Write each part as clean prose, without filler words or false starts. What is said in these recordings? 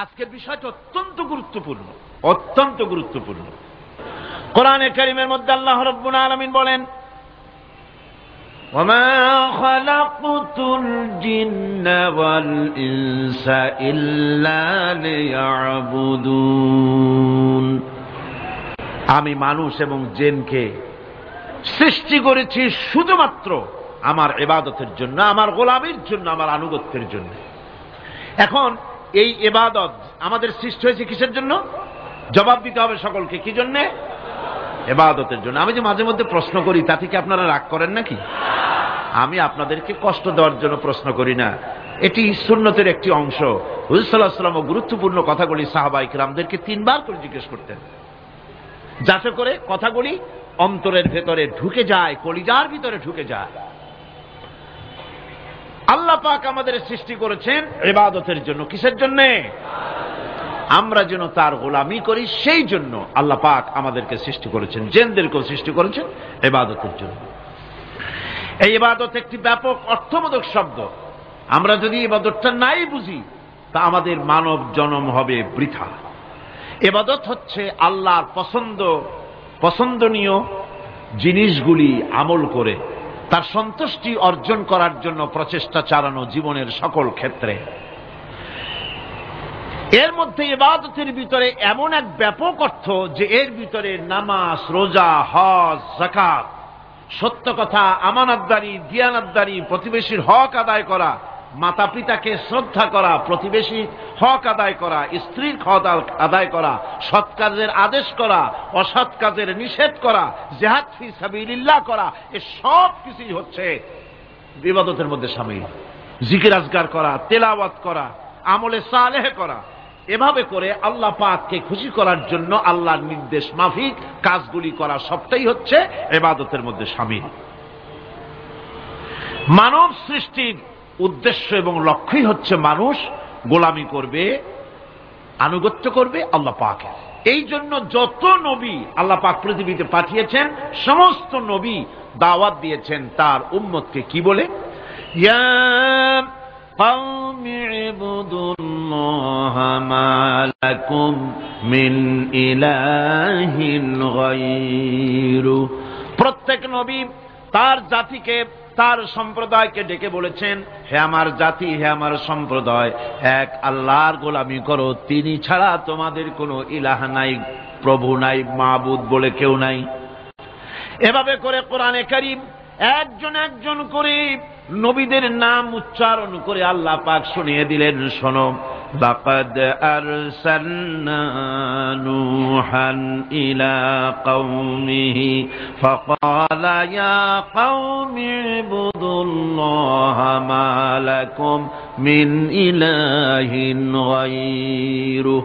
আজকের বিষয়টা অত্যন্ত গুরুত্বপূর্ণ, অত্যন্ত গুরুত্বপূর্ণ। কোরআনে কারীমের মধ্যে আল্লাহ রাব্বুল আলামিন বলেন, ওয়ামা খালাকতুল জিন্না ওয়াল ইনসা ইল্লা লিয়াবুদুন, আমি মানুষ এবং জিনকে সৃষ্টি করেছি শুধুমাত্র আমার ইবাদতের জন্য, আমার গোলামির জন্য, আমার আনুগত্যের জন্য। এখন এই ইবাদত আমাদের সৃষ্টি হয়েছে কিসের জন্য? জবাব দিতে হবে সকলকে, কি জন্য? ইবাদতের জন্য। আমি যে মাঝে মধ্যে প্রশ্ন করি, তাতে কি আপনারা রাগ করেন নাকি? আমি আপনাদেরকে কষ্ট দেওয়ার জন্য প্রশ্ন করি না, এটি সুন্নতের একটি অংশ। হুজুর সাল্লাল্লাহু আলাইহি ওয়াসাল্লাম গুরুত্বপূর্ণ কথাগুলি সাহাবায়ে কিরামদেরকে 3 বার করে জিজ্ঞেস করতেন, যাতে করে কথাগুলি অন্তরের ভেতরে ঢুকে যায়, কলিজার ভিতরে ঢুকে যায়। আল্লাহ পাক আমাদের সৃষ্টি করেছেন ইবাদতের জন্য। কিসের জন্য? আমরা যেন তার গোলামি করি, সেই জন্য আল্লাহ পাক আমাদেরকে সৃষ্টি করেছেন, জিনদেরকেও সৃষ্টি করেছেন ইবাদতের জন্য। এই ইবাদত একটি ব্যাপক অর্থবোধক শব্দ। আমরা যদি ইবাদতটা নাই বুঝি, তা আমাদের মানব জন্ম হবে বৃথা। ইবাদত হচ্ছে আল্লাহর পছন্দনীয় জিনিসগুলি আমল করে তার সন্তুষ্টি অর্জন করার জন্য প্রচেষ্টা চালানো জীবনের সকল ক্ষেত্রে। এর মধ্যে ইবাদতের ভিতরে এমন এক ব্যাপক অর্থ যে এর ভিতরে নামাজ, রোজা, হজ, যাকাত, সত্য কথা, আমানতদারি, দিয়ানতদারি, প্রতিবেশীর হক আদায় করা, মাতা পিতাকে শ্রদ্ধা করা, প্রতিবেশী হক আদায় করা, স্ত্রীর হক আদায় করা, সৎ কাজের আদেশ করা, অসৎ কাজের নিষেধ করা, জিহাদ ফি সাবিলিল্লাহ করা, এ সব কিছুই হচ্ছে ইবাদতের মধ্যে শামিল। জিকির আজকার করা, তেলাওয়াত করা, আমলে সালেহ করা, এভাবে করে আল্লাহ পাককে খুশি করার জন্য আল্লাহর নির্দেশ মাফিক কাজগুলি করা, সবটাই হচ্ছে ইবাদতের মধ্যে শামিল। মানব সৃষ্টির উদ্দেশ্য এবং লক্ষ্যই হচ্ছে মানুষ গোলামি করবে, আনুগত্য করবে আল্লাহ পাকের। এই জন্য যত নবী আল্লাহ পাক পৃথিবীতে পাঠিয়েছেন, সমস্ত নবী দাওয়াত দিয়েছেন তার উম্মতকে কি বলে? ইয়া কওমি ইবুদুল্লাহা মা লাকুম মিন ইলাহিন গায়রু। প্রত্যেক নবী তার জাতিকে, তার সম্প্রদায়কে ডেকে বলেছেন, হে আমার জাতি, হে আমার সম্প্রদায়, এক আল্লাহর গোলামি করো, তিনি ছাড়া তোমাদের কোনো ইলাহ নাই, প্রভু নাই, মাবুদ বলে কেউ নাই। এভাবে করে কোরআনে কারীম একজন একজন করে নবীদের নাম উচ্চারণ করে আল্লাহ পাক শুনিয়ে দিলেন, শোনো, লাকাদ আরসালনা নূহান ইলা কওমিহি ফাকালা ইয়া কওমি ইবুদুল্লাহা মা লাকুম মিন ইলাহিন গায়রু।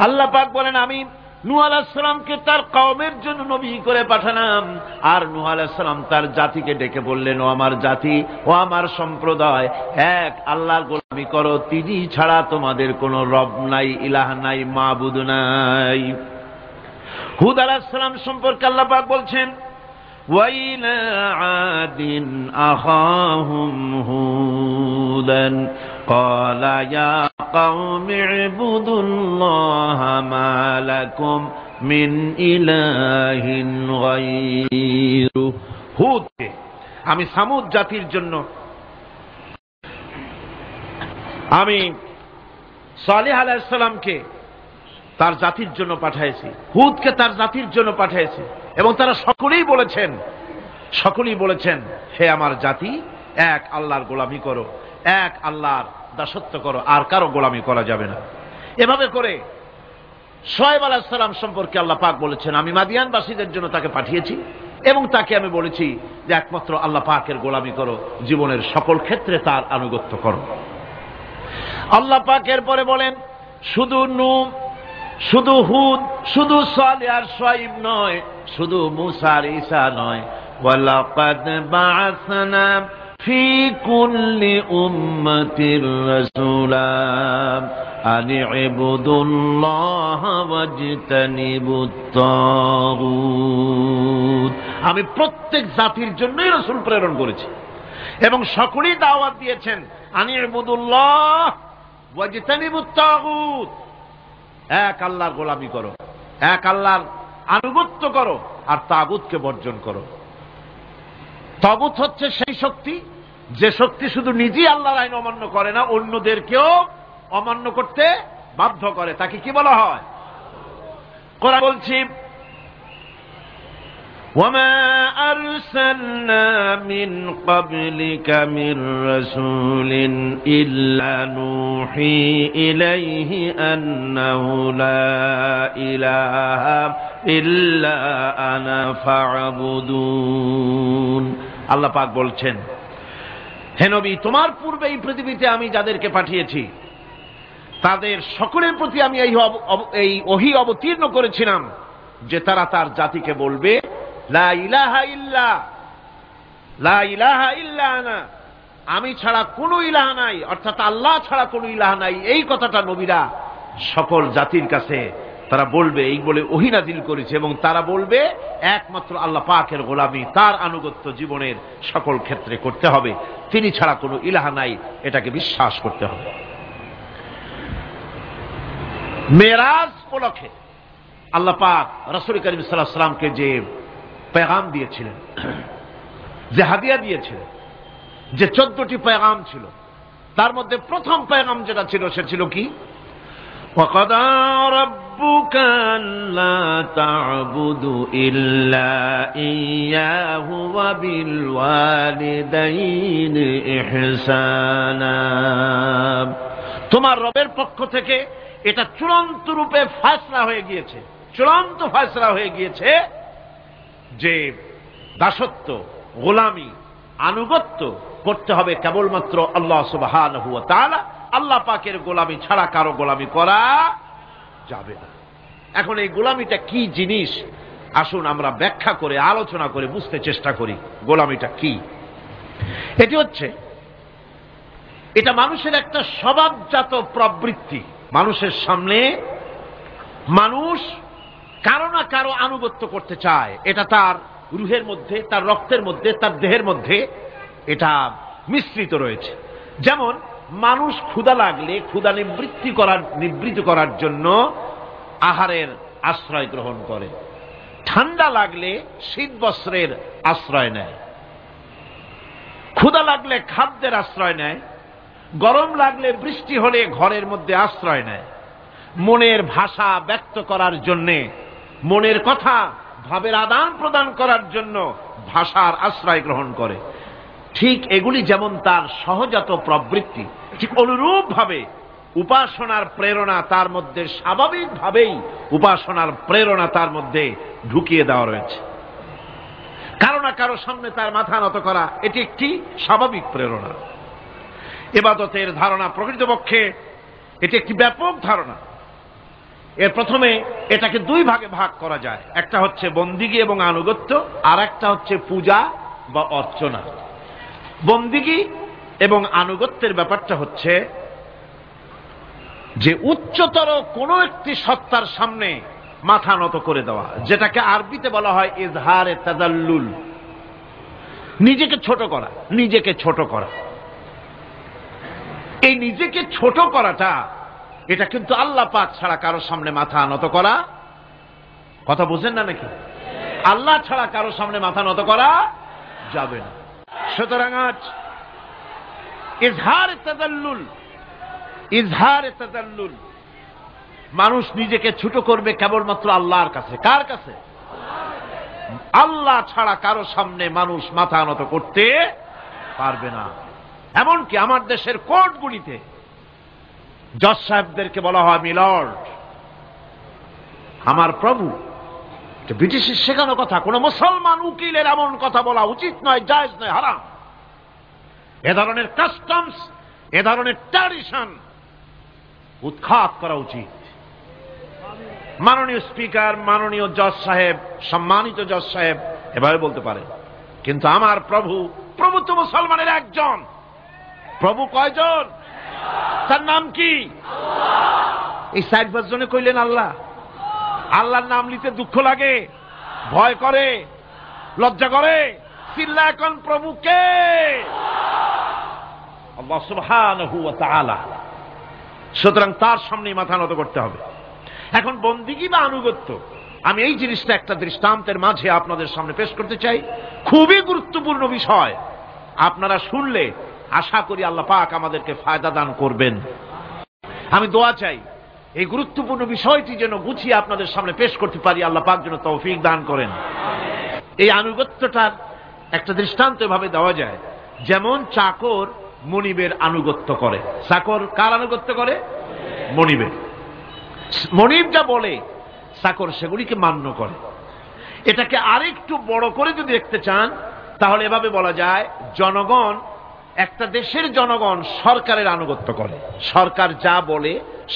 আল্লাহ পাক বলেন, আমি নূহ আলাইহিস সালামকে তার কওমের জন্য নবী করে পাঠালাম, আর নূহ আলাইহিস সালাম তার জাতিকে ডেকে বললেন, ও আমার জাতি, ও আমার সম্প্রদায়, এক আল্লাহর গোলামি করো, তিনি ছাড়া তোমাদের কোনো রব নাই, ইলাহ নাই, মাবুদ নাই। হুদ আলাইহিস সালাম সম্পর্কে আল্লাহ পাক বলছেন, ওয়াইলা আদিন আখাহুম হুদান ক্বালা ইয়া কওমি ইবুদুল্লাহা মা লাকুম মিন ইলাহিন গায়রু। হুদকে আমি সামুদ জাতির জন্য, আমি সালেহ আলাইহিস সালামকে তার জাতির জন্য পাঠিয়েছি, হুদকে তার জাতির জন্য পাঠিয়েছি, এবং তারা সকলেই বলেছেন, হে আমার জাতি, এক আল্লাহর গোলামি করো, এক আল্লাহর দাসত্ব করো, আর কারো গোলামি করা যাবে না। এভাবে করে শুআয়ব আলাইহিস সালাম সম্পর্কে আল্লাহ পাক বলেছেন, আমি মাদিয়ানবাসীদের জন্য তাকে পাঠিয়েছি, এবং তাকে আমি বলেছি যে একমাত্র আল্লাহ পাকের গোলামি করো, জীবনের সকল ক্ষেত্রে তার আনুগত্য করো। আল্লাহ পাক এরপরে বলেন, শুধু নূহ, শুধু হুদ, শুধু সালেহ আর শুআয়ব নয়, শুধু মূসা আর ঈসা নয়, ওয়ালাকাদ বা'আসনা ফি কুল্লি উম্মাতির রাসূলা আন ইবুদুল্লাহা ওয়াজতানিবুত তাগুত। আমি প্রত্যেক জাতির জন্যই রাসূল প্রেরণ করেছি, এবং সকলেই দাওয়াত দিয়েছেন আন ইবুদুল্লাহ, ওয়াজতানিবুত তাগুত, এক আল্লাহর গোলামি করো, এক আল্লাহর আনুগত্য করো, আর তাগুতকে বর্জন করো। তাগুত হচ্ছে সেই শক্তি যে শক্তি শুধু নিজেই আল্লাহর আইন অমান্য করে না, অন্যদেরকেও অমান্য করতে বাধ্য করে, তাকে কি বলা হয়? কোরআন বলছি, وَمَا أَرْسَلْنَا مِنْ قَبْلِكَ مِنْ رَسُولٍ إِلَّا نُوحِي إِلَيْهِ أَنَّهُ لَا إِلَهَ إِلَّا أَنَا فَاعْبُدُونِ। আল্লাহ পাক বলছেন, হে নবী, তোমার পূর্বে এই পৃথিবীতে আমি যাদেরকে পাঠিয়েছি তাদের সকলের প্রতি আমি এই ওহী অবতীর্ণ করেছিলাম যে তারা তার জাতিকে বলবে, লা ইলাহা ইল্লা, লা ইলাহা ইল্লা আনা, আমি ছাড়া কোনো ইলাহ নাই, অর্থাৎ আল্লাহ ছাড়া কোনো ইলাহ নাই। এই কথাটা নবীরা সকল জাতির কাছে তারা বলবে, এই বলে ওহী নাযিল করেছে, এবং তারা বলবে একমাত্র আল্লাহ পাকের গোলামি, তার আনুগত্য জীবনের সকল ক্ষেত্রে করতে হবে, তিনি ছাড়া কোনো ইলাহ নাই, এটাকে বিশ্বাস করতে হবে। মেরাজ উপলক্ষে আল্লাহ পাক রাসূল করিম সাল্লাল্লাহু আলাইহি ওয়াসাল্লামকে যে পেগাম দিয়েছিলেন, যে হাদিয়া দিয়েছিলেন, যে 14টি পেগাম ছিল, তার মধ্যে প্রথম পেগাম যেটা ছিল সে ছিল কি? وَقَضَى رَبُّكَ أَلَّا تَعْبُدُوا إِلَّا إِيَّاهُ وَبِالْوَالِدَيْنِ إِحْسَانًا। তোমার রবের পক্ষ থেকে এটা চূড়ান্ত রূপে ফয়সালা হয়ে গিয়েছে, চূড়ান্ত ফয়সালা হয়ে গিয়েছে যে দাসত্ব, গোলামি, আনুগত্য করতে হবে কেবলমাত্র আল্লাহ সুবহানাহু ওয়া তাআলা। আল্লাহ পাকের গোলামি ছাড়া কারো গোলামি করা যাবে না। এখন এই গোলামিটা কি জিনিস, আসুন আমরা ব্যাখ্যা করে আলোচনা করে বুঝতে চেষ্টা করি গোলামিটা কি। এটি হচ্ছে, এটা মানুষের একটা স্বভাবজাত প্রবৃত্তি। মানুষের সামনে মানুষ কারো না কারো আনুগত্য করতে চায়, এটা তার রুহের মধ্যে, তার রক্তের মধ্যে, তার দেহের মধ্যে এটা মিশ্রিত রয়েছে। যেমন মানুষ ক্ষুধা লাগলে ক্ষুধা নিবৃত্ত করার জন্য আহারের আশ্রয় গ্রহণ করে, ঠান্ডা লাগলে শীত বস্ত্রের আশ্রয় নেয়, ক্ষুধা লাগলে খাদ্যের আশ্রয় নেয়, গরম লাগলে বৃষ্টি হলে ঘরের মধ্যে আশ্রয় নেয়, মনের ভাষা ব্যক্ত করার জন্যে, মনের কথা ভাবের আদান প্রদান করার জন্য ভাষার আশ্রয় গ্রহণ করে। ঠিক এগুলি যেমন তার সহজাত প্রবৃত্তি, ঠিক অনুরূপ ভাবে উপাসনার প্রেরণা তার মধ্যে স্বাভাবিকভাবেই উপাসনার প্রেরণা তার মধ্যে ঢুকিয়ে দেওয়া রয়েছে। কারো না কারো সামনে তার মাথা নত করা এটি একটি স্বাভাবিক প্রেরণা। ইবাদতের ধারণা প্রকৃতপক্ষে এটি একটি ব্যাপক ধারণা। এর প্রথমে এটাকে দুই ভাগে ভাগ করা যায়, একটা হচ্ছে বন্দিগি এবং আনুগত্য, আর একটা হচ্ছে পূজা বা অর্চনা। বন্দিগি এবং আনুগত্যের ব্যাপারটা হচ্ছে যে উচ্চতর কোনো একটি সত্তার সামনে মাথা নত করে দেওয়া, যেটাকে আরবিতে বলা হয় ইজহারে তাজাল্লুল, নিজেকে ছোট করা, নিজেকে ছোট করা। এই নিজেকে ছোট করাটা এটা কিন্তু আল্লাহ পাক ছাড়া কারো সামনে মাথা নত করা, কথা বুঝেন না নাকি? আল্লাহ ছাড়া কারো সামনে মাথা নত করা যাবে না। সুতরাং আজ ইজহারে তাজাল্লুল, মানুষ নিজেকে ছোট করবে কেবলমাত্র আল্লাহর কাছে। কার কাছে? আল্লাহ ছাড়া কারো সামনে মানুষ মাথা নত করতে পারবে না। এমনকি আমার দেশের কোর্টগুলিতে জজ সাহেবদেরকে বলা হয় মিলর্ড, আমার প্রভু। ব্রিটিশের শেখানো কথা, কোন মুসলমান উকিলের এমন কথা বলা উচিত নয়, জায়েজ নয়, হারাম। এ ধরনের কাস্টমস, এ ধরনের ট্র্যাডিশন উৎখাত করা উচিত। মাননীয় স্পিকার, মাননীয় জজ সাহেব, সম্মানিত জজ সাহেব এভাবে বলতে পারে, কিন্তু আমার প্রভু, প্রভু তো মুসলমানের একজন। প্রভু কয়জন? তার নাম কি? এই 60 জনে কইলেন আল্লাহ। আল্লাহর নাম নিতে দুঃখ লাগে, ভয় করে, লজ্জা করে, চিল্লা এখন প্রভুকে, আল্লাহ সুবহানাহু ওয়া তাআলা। সুতরাং তার সামনেই মাথা নত করতে হবে। এখন বন্দিগি বা আনুগত্য, আমি এই জিনিসটা একটা দৃষ্টান্তের মাঝে আপনাদের সামনে পেশ করতে চাই। খুবই গুরুত্বপূর্ণ বিষয়, আপনারা শুনলে আশা করি আল্লাহ পাক আমাদেরকে ফায়দা দান করবেন। আমি দোয়া চাই এই গুরুত্বপূর্ণ বিষয়টি যেন গুছিয়ে আপনাদের সামনে পেশ করতে পারি, আল্লাহ পাক যেন তৌফিক দান করেন। এই আনুগত্যটার একটা দৃষ্টান্ত এভাবে দেওয়া যায়, যেমন চাকর মনিবের আনুগত্য করে। চাকর কার আনুগত্য করে? মনিবের। মনিব যা বলে চাকর সেগুলিকে মান্য করে। এটাকে আরেকটু বড় করে যদি দেখতে চান তাহলে এভাবে বলা যায়, জনগণ, একটা দেশের জনগণ সরকারের আনুগত্য করে। সরকার যা বলে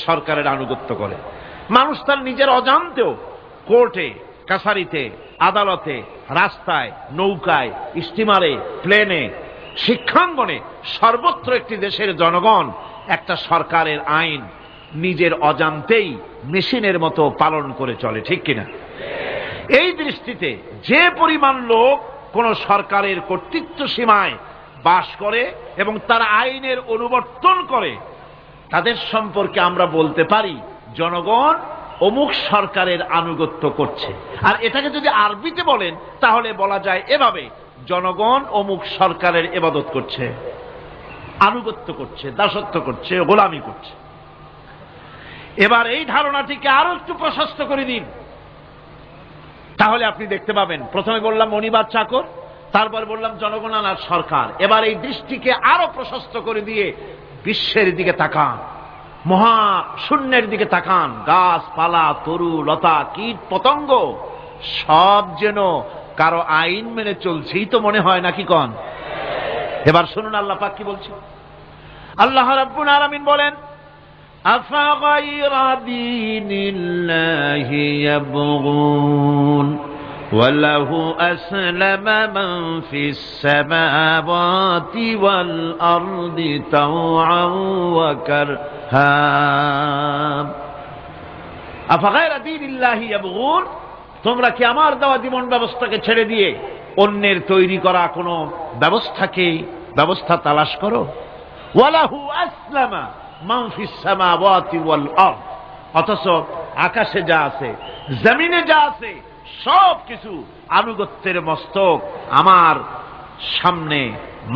সরকারের আনুগত্য করে। মানুষ তার নিজের অজান্তেও কোর্টে, কাছারিতে, আদালতে, রাস্তায়, নৌকায়, স্টিমারে, প্লেনে, শিক্ষাঙ্গনে, সর্বত্র একটি দেশের জনগণ একটা সরকারের আইন নিজের অজান্তেই মেশিনের মতো পালন করে চলে, ঠিক কিনা? এই দৃষ্টিতে যে পরিমাণ লোক কোন সরকারের কর্তৃত্ব সীমায় বাস করে এবং তার আইনের অনুবর্তন করে, তাদের সম্পর্কে আমরা বলতে পারি জনগণ অমুক সরকারের আনুগত্য করছে। আর এটাকে যদি আরবিতে বলেন তাহলে বলা যায় এভাবে, জনগণ অমুক সরকারের ইবাদত করছে, আনুগত্য করছে, দাসত্ব করছে, গোলামি করছে। এবার এই ধারণাটিকে আরো একটু প্রশস্ত করে দিন, তাহলে আপনি দেখতে পাবেন, প্রথমে বললাম মনিবার চাকর, তারপর বললাম জনগণ আর সরকার। এবার এই দৃষ্টিকে আরো প্রশস্ত করে দিয়ে বিশ্বের দিকে তাকান, মহা শূন্যের দিকে তাকান। গাছপালা, তরু লতা, কীট পতঙ্গ সব যেন কারো আইন মেনে চলছেই তো মনে হয়, নাকি কন? এবার শুনুন আল্লাহ পাক কি বলছে। আল্লাহ রাব্বুল আলামিন বলেন, আফাগায়রা দীনিল্লাহি ইয়াবগুন ওয়ালাহু আসলামা মান ফিস সামাওয়াতি ওয়াল আরদি তাওআন ওয়া কারহা। আফাগায়রা দীনিল্লাহি ইয়াবগুন, তোমরা কি আমার দেওয়া জীবন ব্যবস্থাকে ছেড়ে দিয়ে অন্যের তৈরি করা কোন ব্যবস্থা তালাশ করো? ওয়ালাহু আসলামা মান ফিস সামাওয়াতি ওয়াল আরদ, অথচ আকাশে যা আছে, জমিনে যা আছে, সব কিছু আনুগত্যের মস্তক আমার সামনে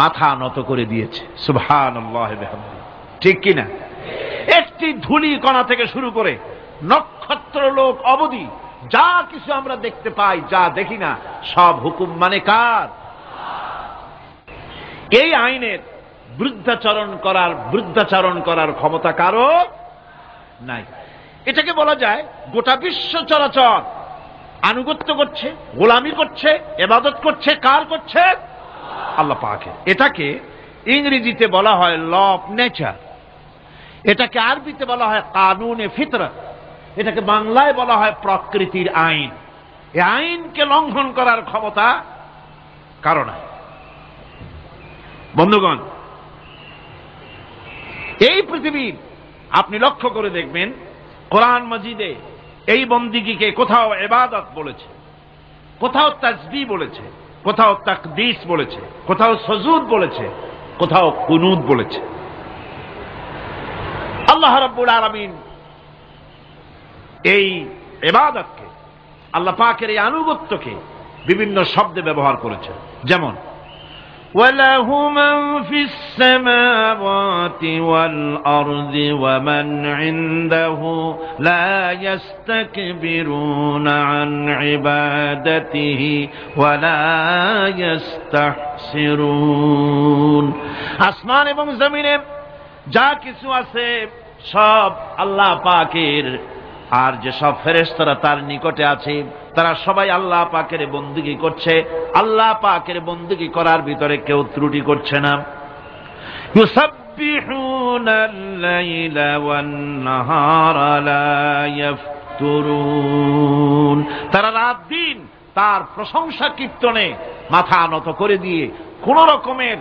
মাথা নত করে দিয়েছে। সুবহানাল্লাহি ওয়া বিহামদিহি, ঠিক কিনা? একটি ধূলি কণা থেকে শুরু করে নক্ষত্র লোক অবধি যা কিছু আমরা দেখতে পাই, যা দেখি না, সব হুকুম মানে কার? এই আইনের বৃদ্ধাচারণ করার ক্ষমতা কারো নাই। এটাকে বলা যায় গোটা বিশ্ব চরাচর আনুগত্য করছে, গোলামি করছে, ইবাদত করছে। কার করছে? আল্লাহ পাকের। এটাকে ইংরেজিতে বলা হয় ল অফ নেচার, এটাকে আরবিতে বলা হয় কানুনে ফিতরত, এটাকে বাংলায় বলা হয় প্রকৃতির আইন। এই আইনকে লঙ্ঘন করার ক্ষমতা কারো নাই। বন্ধুগণ, এই পৃথিবীর আপনি লক্ষ্য করে দেখবেন, কোরআন মাজিদে এই বন্দিগিকে কোথাও ইবাদত বলেছে, কোথাও তাসবিহ বলেছে, কোথাও তাকদীস বলেছে, কোথাও সুজুদ বলেছে, কোথাও কুনুত বলেছে। আল্লাহ রাব্বুল আলামিন এই ইবাদতকে, আল্লাহ পাকের এই আনুগত্যকে বিভিন্ন শব্দে ব্যবহার করেছে। যেমন وَلَهُ مَنْ فِي السَّمَاوَاتِ وَالْأَرْضِ وَمَنْ عِنْدَهُ لَا يَسْتَكْبِرُونَ عَنْ عِبَادَتِهِ وَلَا يَسْتَحْسِرُونَ। আসমান এবং জমিনে যা কিছু আছে সব আল্লাহ পাকের, আর যে সব ফেরেশতারা তার নিকটে আছে তারা সবাই আল্লাহ পাকের বন্দেগী করছে। আল্লাহ পাকের বন্দেগী করার ভিতরে কেউ ত্রুটি করছে না। ইউসাব্বিহুনাল লাইলা ওয়ান নাহারা লা ইয়াফতুরুন, তারা রাত দিন তার প্রশংসা কীর্তনে মাথা নত করে দিয়ে কোন রকমের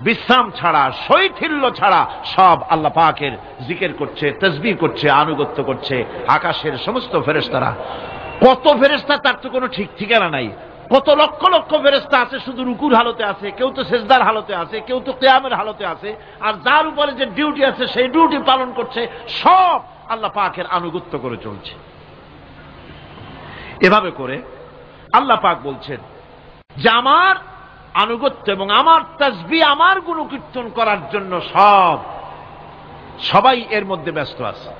বিশ্রাম ছাড়া, শৈথিল্য ছাড়া সব আল্লাহ পাকের জিকির করছে, তাসবিহ করছে, আনুগত্য করছে। আকাশের সমস্ত ফেরেশতারা, কত ফেরেশতা তার তো কোনো ঠিক ঠিকানা নাই, কত লক্ষ লক্ষ ফেরেশতা আছে শুধু রুকুর হালতে আছে, কেউ তো সেজদার হালতে আছে, কেউ তো কিয়ামের হালতে আছে, আর যার উপরে যে ডিউটি আছে সেই ডিউটি পালন করছে, সব আল্লাহ পাকের আনুগত্য করে চলছে। এভাবে করে আল্লাহ পাক বলছেন যে আমার আনুগত্য এবং আমার তাসবিহ, আমার গুণকীর্তন করার জন্য সবাই এর মধ্যে ব্যস্ত আছে।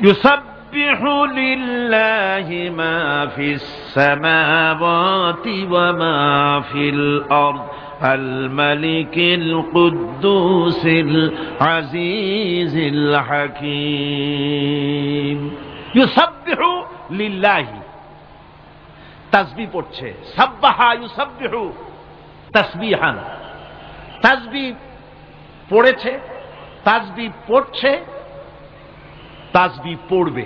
ইউসাব্বিহু লিল্লাহি মা ফিস সামাওয়াতি ওয়া মা ফিল আরদ আল মালিকিল কুদ্দুসিল আজিজিল হাকীম। ইউসাব্বিহু লিল্লাহি, তাসবিহ পড়ছে, সাব্বাহা ইউসাব্বিহু তাসবিহান, তাসবিহ পড়েছে, তাসবিহ পড়ছে, তাসবিহ পড়বে।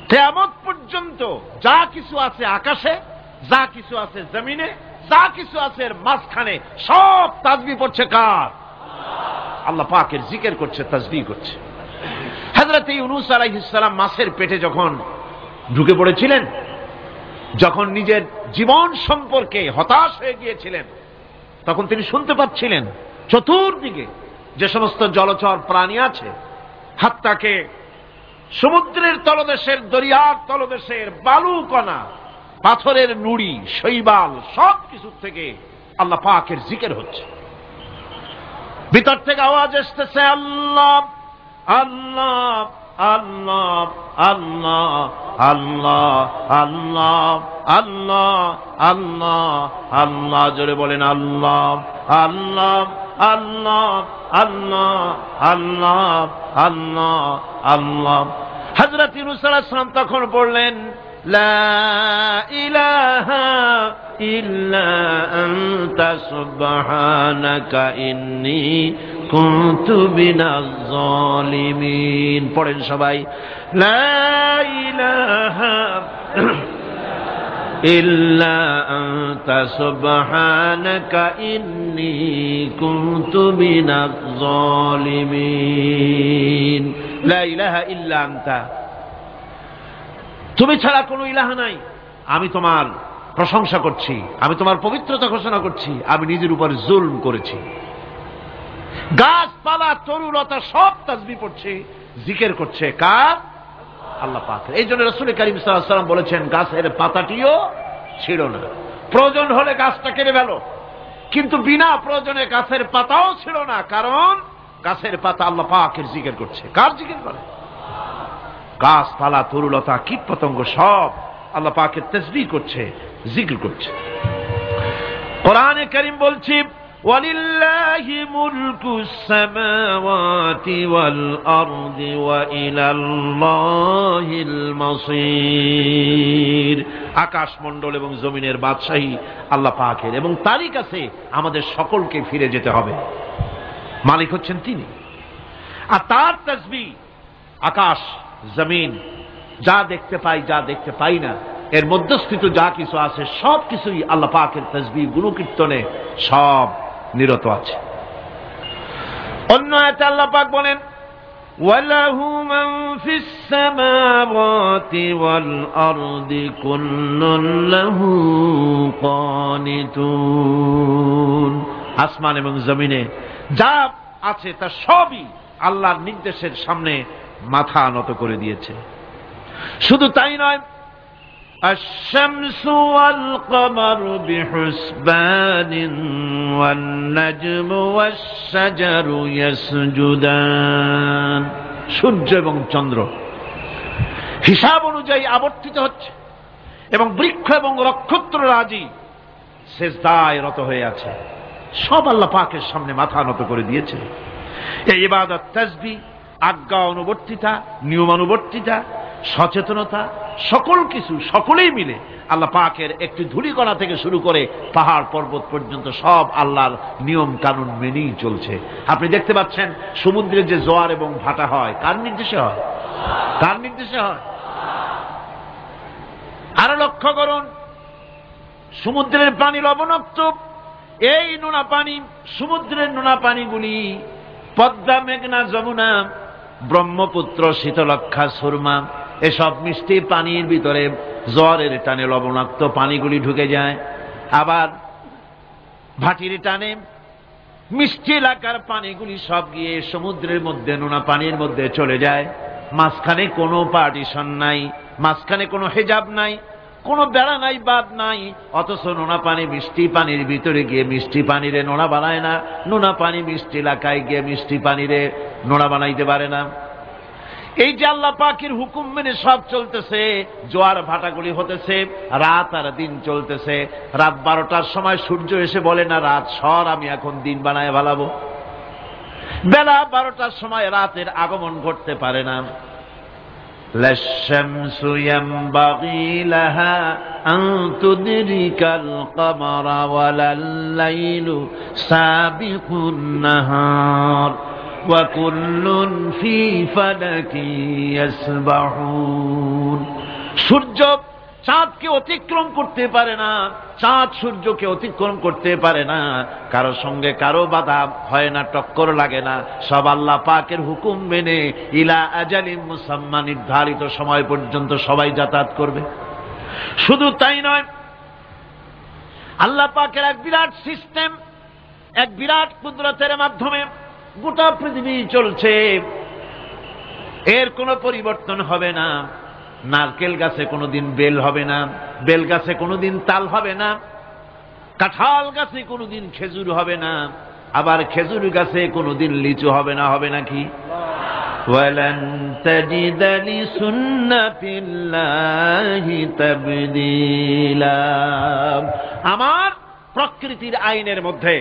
কিয়ামত পর্যন্ত যা কিছু আছে আকাশে, যা কিছু আছে জমিনে, যা কিছু আছে এর মাঝখানে, সব তাসবিহ পড়ছে কার? আল্লাহ পাকের জিকির করছে, তাসবিহ করছে। হযরত ইউনূস আলাইহিস সালাম মাছের পেটে যখন ঢুকে পড়েছিলেন, যখন নিজের জীবন সম্পর্কে হতাশ হয়ে গিয়েছিলেন, তখন তিনি শুনতে পাচ্ছিলেন চতুর্দিকে যে সমস্ত জলচর প্রাণী আছে, হাত্তাকে সমুদ্রের তলদেশের, দরিয়ার তলদেশের বালুকণা, পাথরের নুড়ি, শৈবাল, সব কিছু থেকে আল্লাহ পাকের জিকির হচ্ছে। ভিতর থেকে আওয়াজ আসতেছে, আল্লাহ আল্লাহ আল্লাহ আল্লাহ আল্লাহ আল্লাহ আল্লাহ আল্লাহ আল্লাহ, জোরে বলেন আল্লাহ আল্লাহ আল্লাহ আল্লাহ আল্লাহ আল্লাহ আল্লাহ। হযরত ইউনূস আলাইহিস সালাম তখন বললেন, লা ইলাহা ইল্লা আনতা সুবহানাকা ইন্নী কুনতু মিনাজ জালিমিন। পড়েন সবাই, লা ইলাহা ইল্লা আনতা সুবহানাকা ইন্নী কুনতু মিনাজ জালিমিন। লা ইলাহা ইল্লা আনতা, তুমি ছাড়া কোনো ইলাহা নাই, আমি তোমার প্রশংসা করছি, আমি তোমার পবিত্রতা ঘোষণা করছি, আমি নিজের উপর জুলম করেছি। গাছপালা, তরুলতা সব তাসবিহ পড়ছে, জিকির করছে কার? আল্লাহ পাকের। এই জন্য রাসূল কারীম সাল্লাল্লাহু আলাইহি ওয়াসাল্লাম বলেছেন, গাছের পাতাটিও ছিঁড়ো না, প্রয়োজন হলে গাছটা কেটে ফেলো, কিন্তু বিনা প্রয়োজনে গাছের পাতাও ছিঁড়ো না, কারণ গাছের পাতা আল্লাহ পাকের জিকির করছে। কার জিকির করে? গাছপালা, তরুলতা, কীট পতঙ্গ সব আল্লাহ পাকের তাসবিহ করছে, জিকির করছে। কোরআনে কারীম বলছে, ওয়ালিল্লাহি মুলকুস সামাওয়াতি ওয়াল আরদি ওয়া ইলাল্লাহিল মাসীর। আকাশমণ্ডল এবং জমিনের বাদশাহী আল্লাহ পাকের, এবং তারই কাছে আমাদের সকলকে ফিরে যেতে হবে। মালিক হচ্ছেন তিনি, আর তার তাসবিহ আকাশ জমিন, যা দেখতে পাই, যা দেখতে পাই না, এর মধ্যস্থিত যা কিছু আছে সব কিছুই আল্লাহ পাকের তাসবিহ গুণকীর্তনে সব নিরত আছে। অন্য আয়াতে আল্লাহ পাক বলেন, ওয়ালাহু মান ফিস সামাওয়াতি ওয়াল আরদি কুল্লুন লাহু কানিতুন। আসমান এবং জমিনে যা আছে তা সবই আল্লাহর নির্দেশের সামনে মাথা নত করে দিয়েছে। শুধু তাই নয়, আশ-শামসু ওয়াল কমারু বিহুসবানিন ওয়ান নাজমু ওয়াশ-শাজারু ইয়াসজুদান। সূর্য এবং চন্দ্র হিসাব অনুযায়ী আবর্তিত হচ্ছে, এবং বৃক্ষ এবং নক্ষত্ররাজি সিজদায় রত হয়ে আছে। সব আল্লাহ পাকের সামনে মাথা নত করে দিয়েছে। এই ইবাদত, তাসবিহ, আজ্ঞা অনুবর্তিতা, নিয়মানুবর্তিতা, সচেতনতা, সকল কিছু সকলেই মিলে আল্লাহ পাকের একটি ধূলিকণা থেকে শুরু করে পাহাড় পর্বত পর্যন্ত সব আল্লাহর নিয়ম কানুন মেনেই চলছে। আপনি দেখতে পাচ্ছেন সমুদ্রে যে জোয়ার এবং ভাটা হয়, কার নির্দেশে হয়? কার নির্দেশে হয়? আরো লক্ষ্য করুন, সমুদ্রের পানি লবণাক্ত, এই নোনা পানি, সমুদ্রের নোনা পানিগুলি পদ্মা, মেঘনা, যমুনা, ব্রহ্মপুত্র, শীতলক্ষা, সুরমা, এসব মিষ্টি পানির ভিতরে জ্বরের টানে লবণাক্ত পানিগুলি ঢুকে যায়, আবার ভাটির টানে মিষ্টি এলাকার পানিগুলি সব গিয়ে সমুদ্রের মধ্যে নোনা পানির মধ্যে চলে যায়। মাঝখানে কোনো পার্টিশন নাই, মাঝখানে কোনো হেজাব নাই, কোনো বেড়া নাই, বাদ নাই, অথচ নোনা পানি মিষ্টি পানির ভিতরে গিয়ে মিষ্টি পানিরে নোনা বানায় না, নোনা পানি মিষ্টি এলাকায় গিয়ে মিষ্টি পানিরে নোনা বানাইতে পারে না। এই যে আল্লাহ পাকের হুকুম মেনে সব চলতেছে, জোয়ার ভাটাগুলি হতেছে, রাত আর দিন চলতেছে। রাত 12টার সময় সূর্য এসে বলে না রাত সর, আমি এখন দিন বানায় ভালাবো। বেলা 12টার সময় রাতের আগমন ঘটতে পারে না। لا الشمس ينبغي لها أن تدرك القمر ولا الليل سابق النهار وكل في فلك يسبحون। সূর্য চাঁদকে অতিক্রম করতে পারে না, চাঁদ সূর্যকে অতিক্রম করতে পারে না, কারো সঙ্গে কারো বাধা হয় না, টক্কর লাগে না, সব আল্লাহ পাকের হুকুম মেনে ইলা আজালিন মুসাম্মা নির্ধারিত সময় পর্যন্ত সবাই যাতায়াত করবে। শুধু তাই নয়, আল্লাহ পাকের এক বিরাট সিস্টেম, এক বিরাট কুদরতের মাধ্যমে গোটা পৃথিবী চলছে, এর কোনো পরিবর্তন হবে না। নারকেল গাছে কোনোদিন বেল হবে না, বেল গাছে কোনোদিন তাল হবে না, কাঁঠাল গাছে কোনোদিন খেজুর হবে না, আবার খেজুর গাছে কোনোদিন লিচু হবে না। হবে নাকি? ওয়ালান তাজিদা লিসুন্নাতিল্লাহি তাবদীলা। আমার প্রকৃতির আইনের মধ্যে,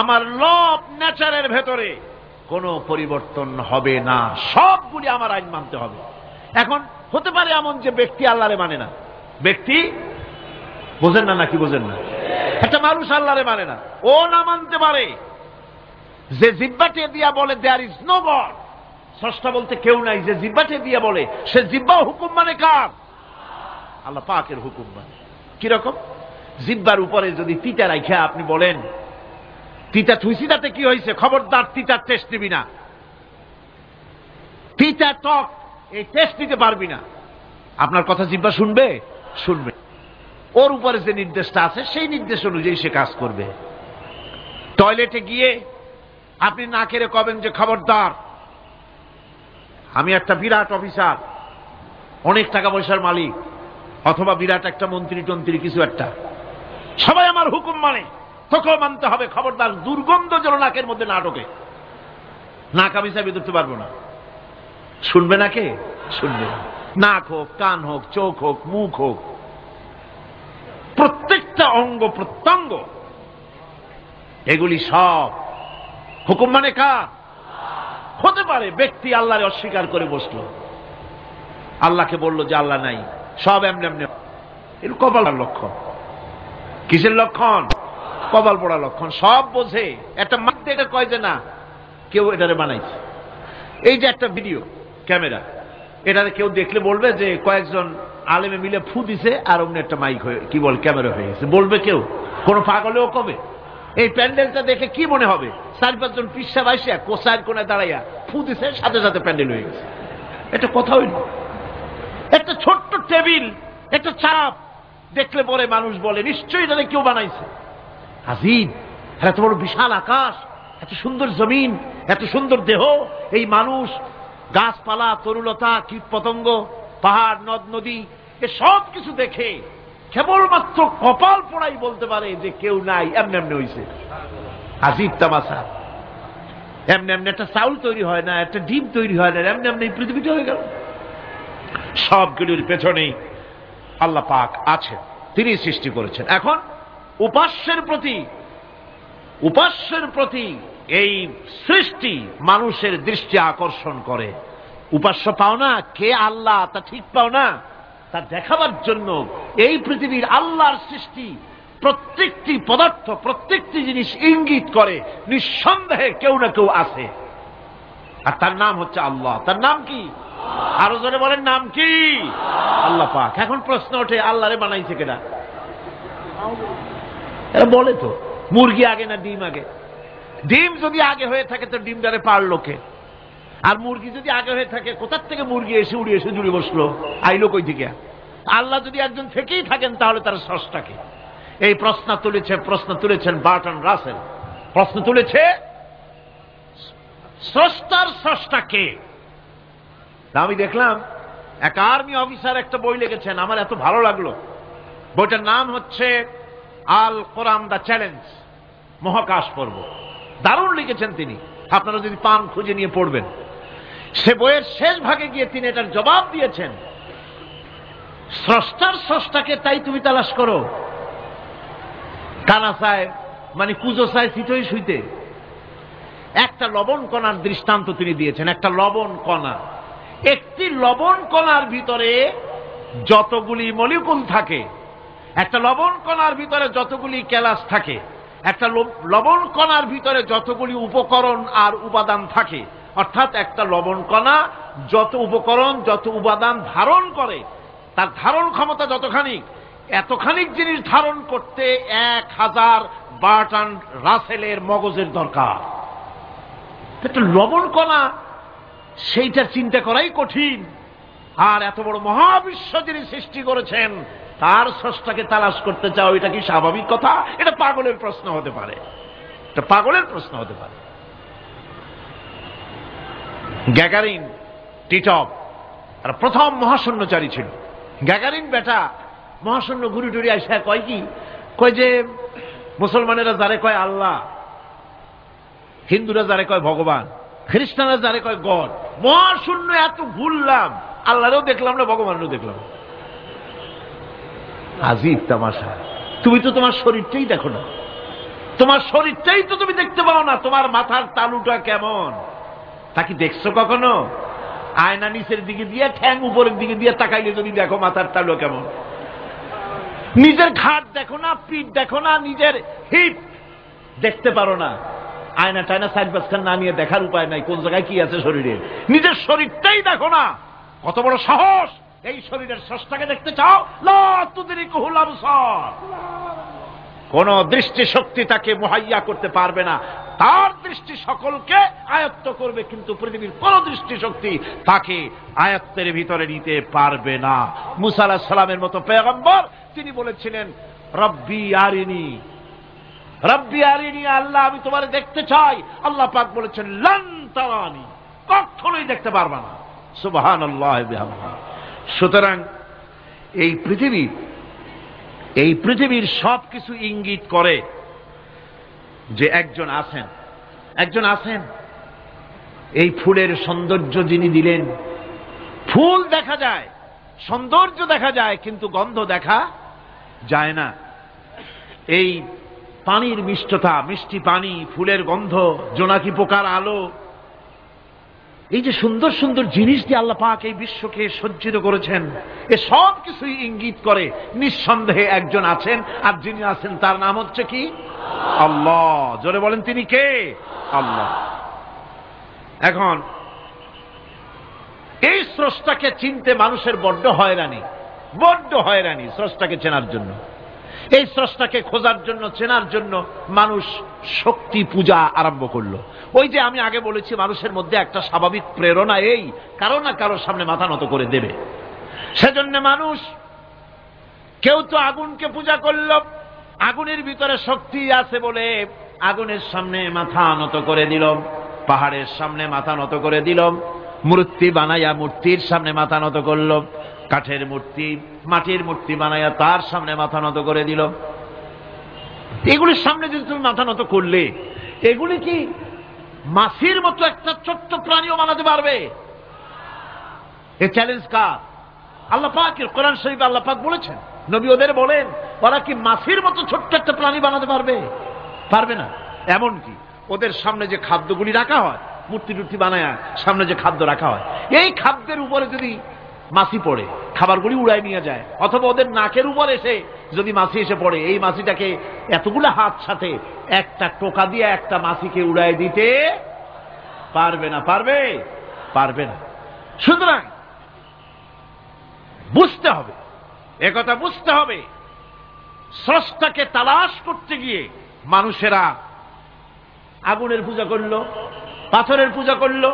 আমার ল অফ নেচারের ভেতরে কোনো পরিবর্তন হবে না, সবগুলি আমার আইন মানতে হবে। এখন হতে পারে এমন যে ব্যক্তি আল্লাহরে মানে না, ব্যক্তি বোঝেন না নাকি বোঝেন না, একটা মানুষ আল্লাহরে মানে না, ও না মানতে পারে। যে জিহ্বাটে দিয়া বলে দেয়ার ইজ নো গড, স্রষ্টা বলতে কেউ নাই, যে জিহ্বাটে দিয়া বলে সে জিহ্বা হুকুম মানে কার? আল্লাহ পাকের হুকুম মানে। কিরকম? জিহ্বার উপরে যদি তিতা রাখা আপনি বলেন তিতা থুইছি তাতে কি হয়েছে, খবরদার তিতার টেস্ট নিবি না, তিতা টক এই টেস্ট নিতে পারবি না, আপনার কথা জিহ্বা শুনবে? শুনবে। ওর উপরে যে নির্দেশটা আছে সেই নির্দেশ অনুযায়ী সে কাজ করবে। টয়লেটে গিয়ে আপনি নাকেরে কবেন যে খবরদার, আমি একটা বিরাট অফিসার, অনেক টাকা পয়সার মালিক, অথবা বিরাট একটা মন্ত্রী টন্ত্রী কিছু একটা, সবাই আমার হুকুম মানে, তোকেও মানতে হবে, খবরদার দুর্গন্ধ যেন নাকের মধ্যে না ঢোকে, নাক আমি চাবি ধরতে পারবো না। শুনবে না কে? শুনবে। নাক হোক, কান হোক, চোখ হোক, মুখ হোক, প্রত্যেকটা অঙ্গ প্রত্যঙ্গ, এগুলি সব হুকুম মানে কার? হতে পারে ব্যক্তি আল্লাহরে অস্বীকার করে বসলো, আল্লাহকে বললো যে আল্লাহ নাই, সব এমনি এমনি, এর কপালের লক্ষণ। কিসের লক্ষণ? কপাল পড়া লক্ষণ। সব বোঝে, একটা মাধ্যমে এটা কয় যে না কেউ এটারে বানাইছে। এই যে একটা ভিডিও ক্যামেরা, এটারে কেউ দেখলে বলবে যে কয়েকজন আলেমে মিলে ফু দিছে আর অমনি একটা মাইক হয়ে কি বল ক্যামেরা হয়ে গেছে, বলবে কেউ? কোন পাগলেও কবে? এই প্যান্ডেলটা দেখে কি মনে হবে? 4-5 জন পিসা বাইসা কোসার কোনায় দাঁড়াইয়া ফু দিছে, সাথে সাথে প্যান্ডেল হয়ে গেছে। এটা কথা হইল? একটা ছোট্ট টেবিল, একটা চাপ দেখলে পরে মানুষ বলে নিশ্চয়ই এটা কেউ বানাইছে। আজীব, এত বড় বিশাল আকাশ, এত সুন্দর জমিন, এত সুন্দর দেহ, এই মানুষ, গাছপালা, তরুলতা, কীট পতঙ্গ, পাহাড়, নদ নদী, এ সব কিছু দেখে কেবলমাত্র কপাল পোড়াই বলতে পারে যে কেউ নাই, এমনি এমনি হয়েছে। আজীব তামাশা। এমনি এমনি একটা চাউল তৈরি হয় না, একটা ডিম তৈরি হয় না, এমনি এমনি পৃথিবীটা হয়ে গেল। সবগুলির পেছনেই আল্লাহ পাক আছেন, তিনি সৃষ্টি করেছেন। এখন উপাস্যের প্রতি এই সৃষ্টি মানুষের দৃষ্টি আকর্ষণ করে। উপাস্য পাও না কে আল্লাহ তা ঠিক পাও না, তা দেখাবার জন্য এই পৃথিবীর আল্লাহর সৃষ্টি প্রত্যেকটি পদার্থ, প্রত্যেকটি জিনিস ইঙ্গিত করে নিঃসন্দেহে কেউ না কেউ আছে, আর তার নাম হচ্ছে আল্লাহ। তার নাম কি? আরো জোরে বলেন, নাম কি? আল্লাহ পাক। এখন প্রশ্ন ওঠে আল্লাহরে বানাইছে কেনা? এরা বলে তো মুরগি আগে না ডিম আগে? ডিম যদি আগে হয়ে থাকে তো ডিমটারে পারলো কে? আর মুরগি যদি আগে হয়ে থাকে, কোথার থেকে মুরগি এসে উড়ে এসে জুড়ে বসলো, আইলো কই থেকে? আল্লাহ যদি একজন থেকেই থাকেন তাহলে তার স্রষ্টাকে? এই প্রশ্ন তুলেছেন বার্টন রাসেল। প্রশ্ন তুলেছে স্রষ্টার স্রষ্টাকে। আমি দেখলাম এক আর্মি অফিসার একটা বই লিখেছেন, আমার এত ভালো লাগলো। বইটার নাম হচ্ছে আল কোরআন দ্য চ্যালেঞ্জ, মহাকাশ পর্ব। দারুণ লিখেছেন তিনি, আপনারা যদি পান খুঁজে নিয়ে পড়বেন। সে বইয়ের শেষ ভাগে গিয়ে তিনি এটার জবাব দিয়েছেন, স্রষ্টার স্রষ্টাকে তাই তুমি তালাশ করো। কানা চায় মানে কুজো চায় চিতই শুইতে। একটা লবণ কণার দৃষ্টান্ত তিনি দিয়েছেন। একটা লবণ কণা, একটি লবণ কণার ভিতরে যতগুলি মলিকুল থাকে, একটা লবণ কণার ভিতরে যতগুলি ক্যালাস থাকে, একটা লবণ কণার ভিতরে যতগুলি উপকরণ আর উপাদান থাকে, অর্থাৎ একটা লবণ কণা যত উপকরণ যত উপাদান ধারণ করে, তার ধারণ ক্ষমতা যতখানি, এতখানি জিনিস ধারণ করতে 1000 বার্টন রাসেলের মগজের দরকার। একটা লবণ কণা, সেইটার চিন্তা করাই কঠিন। আর এত বড় মহাবিশ্ব যিনি সৃষ্টি করেছেন তার স্রষ্টাকে তালাশ করতে চাও, এটা কি স্বাভাবিক কথা? এটা পাগলের প্রশ্ন হতে পারে, এটা পাগলের প্রশ্ন হতে পারে। গ্যাগারিন টিটপ আর প্রথম মহাশূন্যচারী ছিল। গ্যাগারিন বেটা মহাশূন্য ঘুরি টুরি আসা কয় কি, কয় যে মুসলমানেরা যারে কয় আল্লাহ, হিন্দুরা যারে কয় ভগবান, খ্রিস্টানরা যারে কয় গড, মহাশূন্য এত ঘুরলাম, আল্লাহরেও দেখলাম না, ভগবানেরও দেখলাম। আজীব তামাশা। তুমি তো তোমার শরীরটাই দেখো না, তোমার শরীরটাই তো তুমি দেখতে পাও না। তোমার মাথার তালুটা কেমন তা কি দেখছো কখনো? আয়না নিচের দিকে দিয়ে ঠ্যাং উপরের দিকে দিয়ে তাকাইলে যদি দেখো মাথার তালু কেমন। নিজের ঘাট দেখো না, পিঠ দেখো না, নিজের হিপ দেখতে পারো না। আয়না টায়না সাইড বাসখান না নিয়ে দেখার উপায় নাই কোন জায়গায় কি আছে শরীরে। নিজের শরীরটাই দেখো না, কত বড় সাহস! এই শরীরের স্রষ্টাকে দেখতে চাও? লা তুদরিকুহুল আবসার। কোন দৃষ্টি শক্তি তাকে মুহাইয়া করতে পারবে না। তার দৃষ্টি সকলকে আয়ত্ত করবে, কিন্তু পৃথিবীর কোন দৃষ্টি শক্তি তাকে আয়ত্তের ভিতরে নিতে পারবে না। মুসা আলাইহিস সালামের মতো পয়গম্বর, তিনি বলেছিলেন রব্বি আরিনি, রব্বি আরিনি, আল্লাহ আমি তোমারে দেখতে চাই। আল্লাহ পাক বলেছেন লান তারানি, কখনোই দেখতে পারবে না। সুবহানাল্লাহ বিহামদিহি। সুতরাং এই পৃথিবীর সবকিছু ইঙ্গিত করে যে একজন আছেন। এই ফুলের সৌন্দর্য যিনি দিলেন, ফুল দেখা যায়, সৌন্দর্য দেখা যায়, কিন্তু গন্ধ দেখা যায় না। এই পানির মিষ্টতা, মিষ্টি পানি, ফুলের গন্ধ, জোনাকি পোকার আলো, এই যে সুন্দর সুন্দর জিনিস দিয়ে আল্লাহ পাক এই বিশ্বকে সজ্জিত করেছেন, এ সব কিছুই ইঙ্গিত করে নিঃসন্দেহে একজন আছেন। আর যিনি আছেন তার নাম হচ্ছে কি? আল্লাহ। জোরে বলেন তিনি কে? আল্লাহ। এখন এই স্রষ্টাকে চিনতে মানুষের বড্ড হয়রানি স্রষ্টাকে চেনার জন্য। এই স্রষ্টাকে খোঁজার জন্য, চেনার জন্য মানুষ শক্তি পূজা আরম্ভ করলো। ওই যে আমি আগে বলেছি, মানুষের মধ্যে একটা স্বাভাবিক প্রেরণা এই কারো না কারোর সামনে মাথা নত করে দেবে। সেজন্য মানুষ, কেউ তো আগুনকে পূজা করল, আগুনের ভিতরে শক্তি আছে বলে আগুনের সামনে মাথা নত করে দিল, পাহাড়ের সামনে মাথা নত করে দিল, মূর্তি বানাইয়া মূর্তির সামনে মাথা নত করল, কাঠের মূর্তি, মাটির মূর্তি বানাইয়া তার সামনে মাথা নত করে দিল। এগুলির সামনে যদি তুমি মাথা নত করলে, এগুলি কি মাছির মতো একটা ছোট্ট প্রাণীও বানাতে পারবে? এই চ্যালেঞ্জ কার? আল্লাহ পাকের। কোরআন শরীফে আল্লাহ পাক বলেছেন, নবী ওদের বলেন, ওরা কি মাছির মতো ছোট্ট একটা প্রাণী বানাতে পারবে? পারবে না। এমনকি ওদের সামনে যে খাদ্যগুলি রাখা হয়, মূর্তি টুর্তি বানায় সামনে যে খাদ্য রাখা হয়, এই খাদ্যের উপরে যদি মাছি পড়ে, খাবারগুলি উড়াই নিয়ে যায়, অথবা ওদের নাকের উপর এসে যদি মাছি এসে পড়ে, এই মাছিটাকে এতগুলো হাত সাথে একটা টোকা দিয়ে একটা মাছিকে উড়াই দিতে পারবে না। পারবে না। সুতরাং বুঝতে হবে, একথা বুঝতে হবে, স্রষ্টাকে তালাশ করতে গিয়ে মানুষেরা আগুনের পূজা করলো, পাথরের পূজা করলো,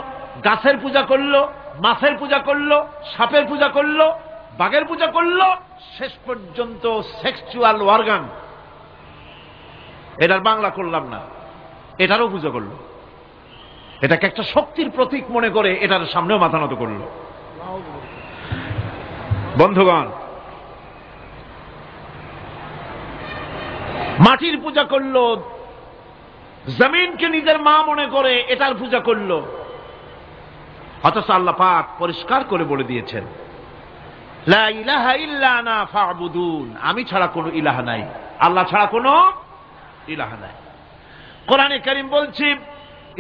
গাছের পূজা করলো, মাছের পূজা করলো, সাপের পূজা করলো, বাঘের পূজা করলো, শেষ পর্যন্ত সেক্সুয়াল অর্গান, এটার বাংলা করলাম না, এটারও পূজা করলো। এটাকে একটা শক্তির প্রতীক মনে করে এটার সামনেও মাথা নত করলো। বন্ধুগণ, মাটির পূজা করলো, জমিনকে নিজের মা মনে করে এটার পূজা করলো। অথচ আল্লাহ পাক পরিষ্কার করে বলে দিয়েছেন, লা ইলাহা ইল্লা আনা ফা'বুদুন, আমি ছাড়া কোনো ইলাহ নাই, আল্লাহ ছাড়া কোনো ইলাহ নাই। কোরআনে কারীম বলছে,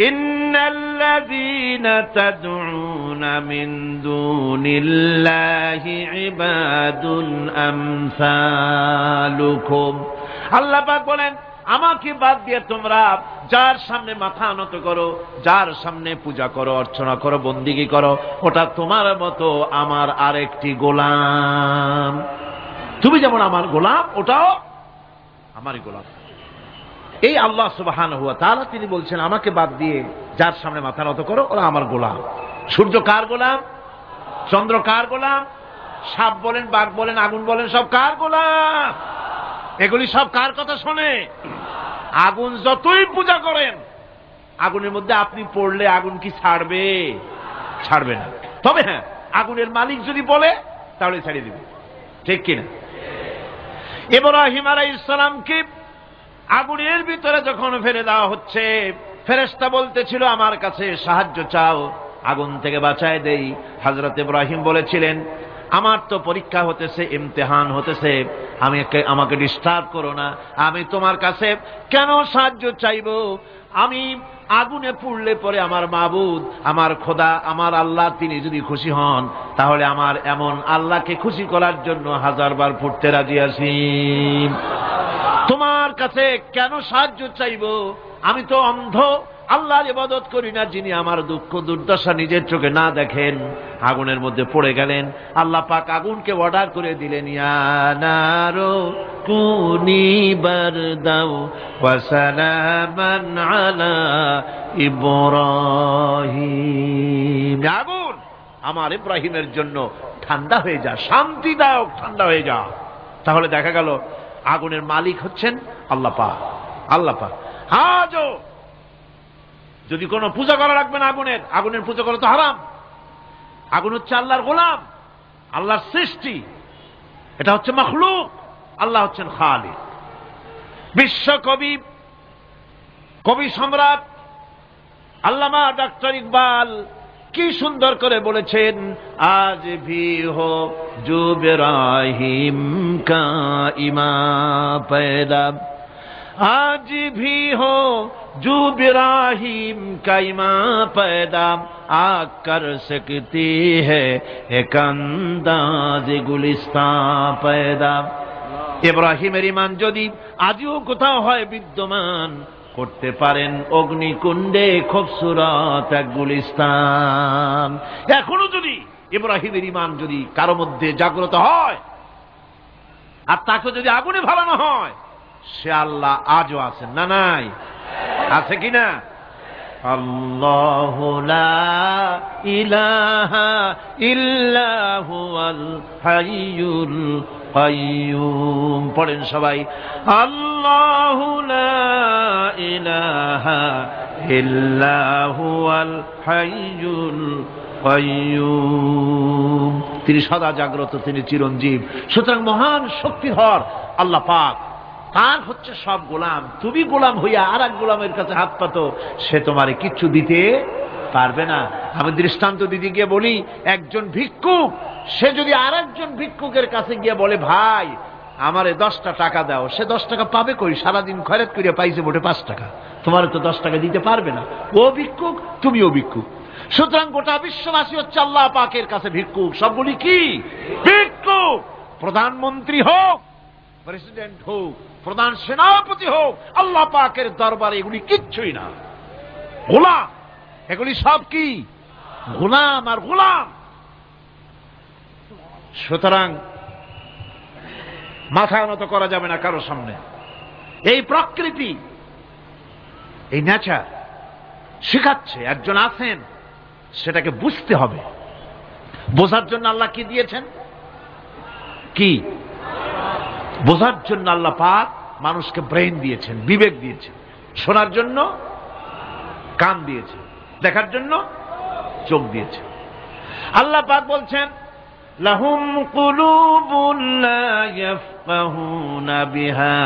ইন্নাল্লাযীনা তাদউনা মিন দুনিল্লাহি ইবাদুন আমসালুকুম। আল্লাহ পাক বলেন, আমাকে বাদ দিয়ে তোমরা যার সামনে মাথা নত করো, যার সামনে পূজা করো, অর্চনা করো, বন্দিগি করো, ওটা তোমার মতো আমার আরেকটি গোলাম। তুমি যেমন আমার গোলাম, ওটাও আমারই গোলাম। এই আল্লাহ সুবহানাহু ওয়া তাআলা তিনি বলছেন, আমাকে বাদ দিয়ে যার সামনে মাথা নত করো, ওরা আমার গোলাম। সূর্য কার গোলাম? চন্দ্র কার গোলাম? সাপ বলেন, বাঘ বলেন, আগুন বলেন, সব কার গোলাম? এগুলি সব কার কথা শোনে? আগুন যতই পূজা করেন, আগুনের মধ্যে আপনি পড়লে আগুন কি ছাড়বে? ছাড়বে না। তবে হ্যাঁ, আগুনের মালিক যদি বলে তাহলে ছাড়িয়ে দিবে, ঠিক কিনা? ইব্রাহিম আলাইহিস সালামকে আগুনের ভিতরে যখন ফেলে দেওয়া হচ্ছে, ফেরেশতা বলতেছিল, আমার কাছে সাহায্য চাও, আগুন থেকে বাঁচায় দেই। হযরত ইব্রাহিম বলেছিলেন, আমার তো পরীক্ষা হতেছে, ইমতিহান হতেছে, আমাকে ডিস্টার্ব করো না, আমি তোমার কাছে কেন সাহায্য চাইব? আমি আগুনে পুড়লে পরে আমার মাবুদ, আমার খোদা, আমার আল্লাহ তিনি যদি খুশি হন, তাহলে আমার এমন আল্লাহকে খুশি করার জন্য 1000 বার ফুটতে রাজি আছি। তোমার কাছে কেন সাহায্য চাইব? আমি তো অন্ধ, আল্লাহর ইবাদত করি না, যিনি আমার দুঃখ দুর্দশা নিজের চোখে না দেখেন। আগুনের মধ্যে পড়ে গেলেন। আল্লাহ পাক আগুনকে অর্ডার করে দিলেন, ইয়া নারু কুনি বারদাও ওয়া সালামান আলা ইব্রাহিম। আগুন, আমার ইব্রাহিমের জন্য ঠান্ডা হয়ে যা, শান্তিদায়ক ঠান্ডা হয়ে যা। তাহলে দেখা গেল আগুনের মালিক হচ্ছেন আল্লাহ পাক। আল্লাহ পাক আজও যদি কোনো পূজা করা রাখবেন আগুনের, আগুনের পূজা করা তো হারাম। আগুন হচ্ছে আল্লাহর গোলাম, আল্লাহর সৃষ্টি, এটা হচ্ছে মাখলুক, আল্লাহ হচ্ছেন খালিক। বিশ্বকবি, কবি সম্রাট আল্লামা ডক্টর ইকবাল কি সুন্দর করে বলেছেন, আজ ভি হো জো ইব্রাহিম কা ইমা পয়দা, आज भी हो जो इब्राहिम का इमां पैदा, आग कर सकती है एक अंदाज गुलिस्तां पैदा। ইব্রাহিমের ঈমান যদি আজও কোথাও হয় বিদ্যমান, করতে পারেন অগ্নিকুণ্ডে খুবসুরত এক গুলিস্তান। এখনো যদি ইব্রাহিমের ঈমান যদি কারো মধ্যে জাগ্রত হয়, আর তাকে যদি আগুনে ভালানো হয়, সে আল্লাহ আজও আছেন না? নাই? আছে কিনা? আল্লাহু লা ইলাহা ইল্লা হুয়াল হাইয়ুল কাইয়্যুম। পড়েন সবাই, আল্লাহু লা ইলাহা ইল্লা হুয়াল হাইয়ুল কাইয়্যুম। তিনি সদা জাগ্রত, তিনি চিরঞ্জীব। সুতরাং মহান শক্তিধর আল্লাহ পাক, তার হচ্ছে সব গোলাম। তুমি গোলাম হইয়া আর এক গোলামের কাছে হাত পাতো, সে তোমারে কিচ্ছু দিতে পারবে না। আমি দৃষ্টান্ত দিদি গিয়ে বলি, একজন ভিক্ষুক সে যদি আর একজন ভিক্ষুকের কাছে গিয়ে বলে, ভাই আমারে 10টা টাকা দাও, সে 10 টাকা পাবে কই? সারাদিন খয়রাত করে পাইছে মোটে 5 টাকা, তোমার তো 10 টাকা দিতে পারবে না। ও ভিক্ষুক, তুমিও ভিক্ষুক। সুতরাং গোটা বিশ্ববাসী হচ্ছে আল্লাহ পাকের কাছে ভিক্ষুক। সবগুলি কি ভিক্ষুক? প্রধানমন্ত্রী হোক, প্রেসিডেন্ট হোক, প্রধান সেনাপতি হোক, আল্লাহ পাকের দরবারে এগুলি কিচ্ছুই না, গোলাম। এগুলি সব কি? গোলাম আর গোলাম। সুতরাং মাথা নত করা যাবে না কারো সামনে। এই প্রকৃতি, এই নেচার শিখাচ্ছে। একজন আছেন, সেটাকে বুঝতে হবে। বোঝার জন্য আল্লাহ কি দিয়েছেন? কি বোঝার জন্য আল্লাহ পাক মানুষকে ব্রেন দিয়েছেন, বিবেক দিয়েছেন। শোনার জন্য কান দিয়েছেন, দেখার জন্য চোখ দিয়েছেন। আল্লাহ পাক বলছেন লাহুম কুলুবুন লা ইয়াফকাহুনা বিহা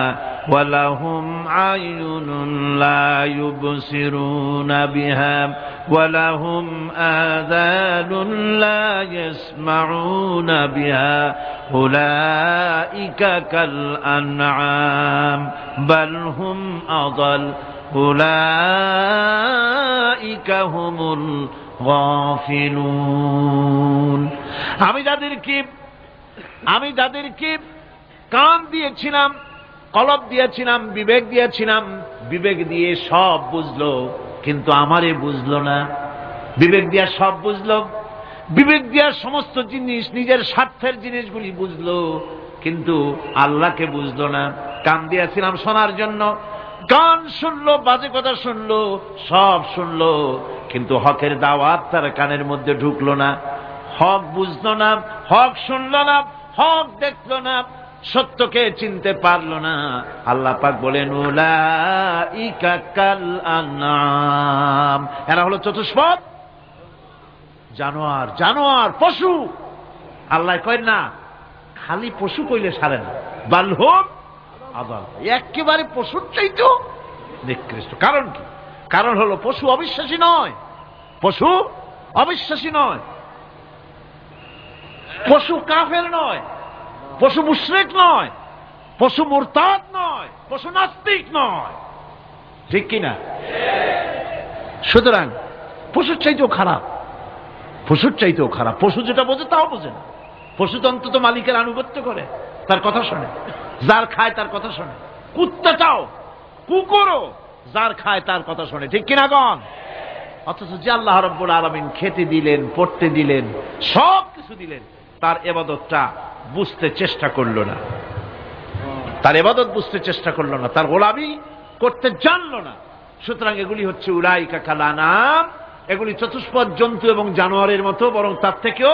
ওয়া লাহুম আয়ুনুন লা ইউবসিরুনা বিহা ওয়া লাহুম আযানুন লা ইয়াসমাউনা বিহা উলাইকা কাল আনআম বাল হুম আযাল উলাইকা হুমুল গাফিলুন। আমি যাদেরকে কান দিয়েছিলাম, কলব দিয়েছিলাম, বিবেক দিয়েছিলাম, বিবেক দিয়ে সব বুঝলো, কিন্তু আমারে বুঝলো না। বিবেক দিয়া সব বুঝলো, বিবেক দিয়া সমস্ত জিনিস, নিজের স্বার্থের জিনিসগুলি বুঝলো, কিন্তু আল্লাহকে বুঝলো না। কান দিয়েছিলাম শোনার জন্য, গান শুনলো, বাজে কথা শুনলো, সব শুনলো, কিন্তু হকের দাওয়াত তার কানের মধ্যে ঢুকলো না। হক বুঝলো না, হক শুনলো না, হক দেখলো না, সত্যকে চিনতে পারলো না। আল্লাহ পাক বলেন উলাইকা কাল আনআম, এরা হলো চতুষ্পদ জানোয়ার, জানোয়ার পশু। আল্লাহ কয় না খালি পশু কইলে সারে না, বাল হুম আযাল, একেবারে পশুর চাইতেও নিকৃষ্ট। কারণ কি? কারণ হলো পশু অবিশ্বাসী নয়, পশু অবিশ্বাসী নয়, পশু কাফের নয়, পশু মুশরিক নয়, পশু মুরতাদ নয়, পশু নাস্তিক নয়, ঠিক কিনা? সুতরাং পশুর চাইতেও খারাপ, পশুর চাইতেও খারাপ। পশু যেটা বোঝে তাও বোঝে না। পশু তো অন্তত মালিকের আনুগত্য করে, তার কথা শোনে, যার খায় তার কথা শোনে। কুত্তাটাও, কুকুরও যার খায় তার কথা শোনে, ঠিক কিনা গণ? অথচ যে আল্লাহ রাব্বুল আলামিন খেতে দিলেন, পড়তে দিলেন, সব কিছু দিলেন, তার ইবাদতটা বুঝতে চেষ্টা করলো না, তার ইবাদত বুঝতে চেষ্টা করলো না, তার গোলামি করতে জানলো না। সুতরাং এগুলি হচ্ছে উলাইকা কাল আনআম, এগুলি চতুষ্পদ জন্তু এবং জানোয়ারের মতো, বরং তার থেকেও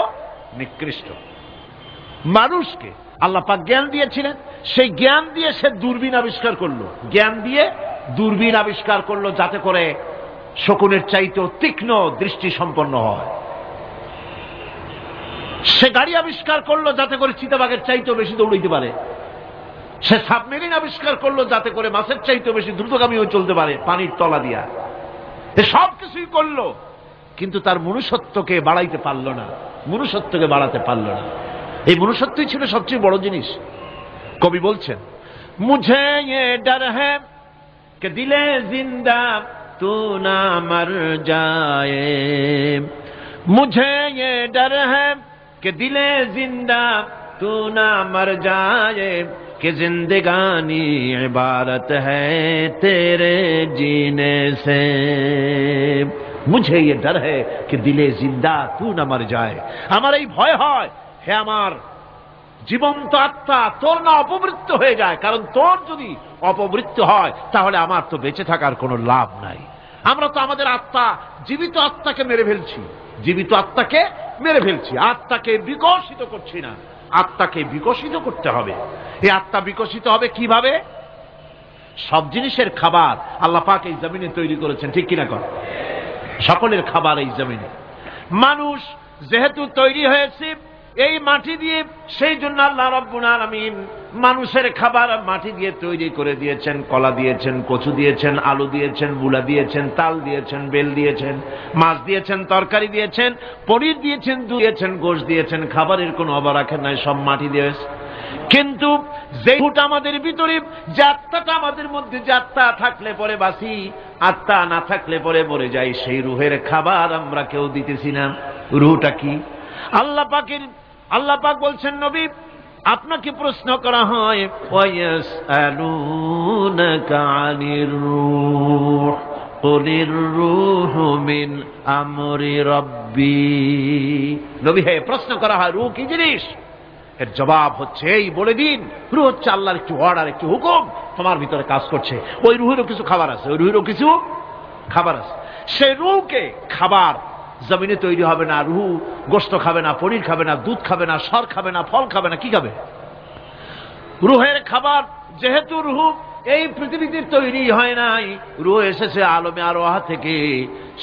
নিকৃষ্ট। মানুষকে আল্লাহ পাক জ্ঞান দিয়েছিলেন, সেই জ্ঞান দিয়ে সে দূরবীন আবিষ্কার করলো, জ্ঞান দিয়ে দূরবীন আবিষ্কার করলো, যাতে করে শকুনের চাইতেও তীক্ষ্ণ দৃষ্টি সম্পন্ন হয়। সে গাড়ি আবিষ্কার করলো যাতে করে চিতাবাঘের চাইতেও বেশি দৌড়াইতে পারে। সে সাবমেরিন আবিষ্কার করলো যাতে করে মাছের চাইতেও বেশি দ্রুতগামী হয়ে চলতে পারে পানির তলা দিয়া। সব কিছুই করলো, কিন্তু তার মনুষ্যত্বকে বাড়াইতে পারলো না, মনুষ্যত্বকে বাড়াতে পারলো না। এই মনুষ্যত্বই ছিল সবচেয়ে বড় জিনিস। কবি বলছেন মুঝে ये डर है कि दिले जिंदा तू ना मर जाए, मुझे ये डर है कि दिले जिंदा तू ना मर जाए, कि जिंदगानी इबारत है तेरे जीने से, मुझे ये डर है कि दिले जिंदा तू ना मर जाए। আমার এই ভয় হয়, হে আমার জীবন্ত আত্মা, তোর না অপমৃত্যু হয়ে যায়। কারণ তোর যদি অপমৃত্যু হয় তাহলে আমার তো বেঁচে থাকার কোনো লাভ নাই। আমরা তো আমাদের আত্মা, জীবিত আত্মাকে মেরে ফেলছি, জীবিত আত্মাকে মেরে ফেলছি, আত্মাকে বিকশিত করছি না। আত্মাকে বিকশিত করতে হবে। এই আত্মা বিকশিত হবে কিভাবে? সব জিনিসের খাবার আল্লাহ পাক এই জমিনে তৈরি করেছেন, ঠিক কিনা কর? সকলের খাবার এই জমিনে। মানুষ যেহেতু তৈরি হয়েছে এই মাটি দিয়ে, সেই জন্য আল্লাহ রাব্বুল আলামিন মানুষের খাবার মাটি দিয়ে তৈরি করে দিয়েছেন। কলা দিয়েছেন, কচু দিয়েছেন, আলু দিয়েছেন, মূলা দিয়েছেন, তাল দিয়েছেন, বেল দিয়েছেন, মাছ দিয়েছেন, তরকারি দিয়েছেন, পনির দিয়েছেন, দুধ দিয়েছেন, গোশত দিয়েছেন। খাবারের কোনো অভাব রাখেন নাই, সব মাটি দিয়েছে। কিন্তু যে রূহটা আমাদের ভিতরে, যে আত্মাটা আমাদের মধ্যে, যে আত্মা থাকলে পরে বাঁচি, আত্মা না থাকলে পরে মরে যাই, সেই রুহের খাবার আমরা কেউ দিতেছি না। রুহটা কি? আল্লাহ পাক বলছেন নবী, আপনাকে প্রশ্ন করা হয় ওয়ায়াসআলুনাকা আনির রূহ কুলির রূহু মিন আমরি রাব্বি। নবী হে, প্রশ্ন করা হয় রূহ কি জিনিস? এর জবাব হচ্ছে এই, বলে দিন রূহ হচ্ছে আল্লাহর একটু অর্ডার, একটু হুকুম তোমার ভিতরে কাজ করছে। ওই রূহেরও কিছু খাবার আছে, ওই রূহেরও কিছু খাবার আছে। সেই রূহকে খাবার জমিনে তৈরি হবে না। রুহু গোশত খাবে না, পনির খাবে না, দুধ খাবে না, সর খাবে না, ফল খাবে না, কি খাবে? রুহের খাবার। যেহেতু রুহু এই পৃথিবীতে তৈরি হয় নাই, রুহ এসেছে আলমে আরওয়াহ থেকে,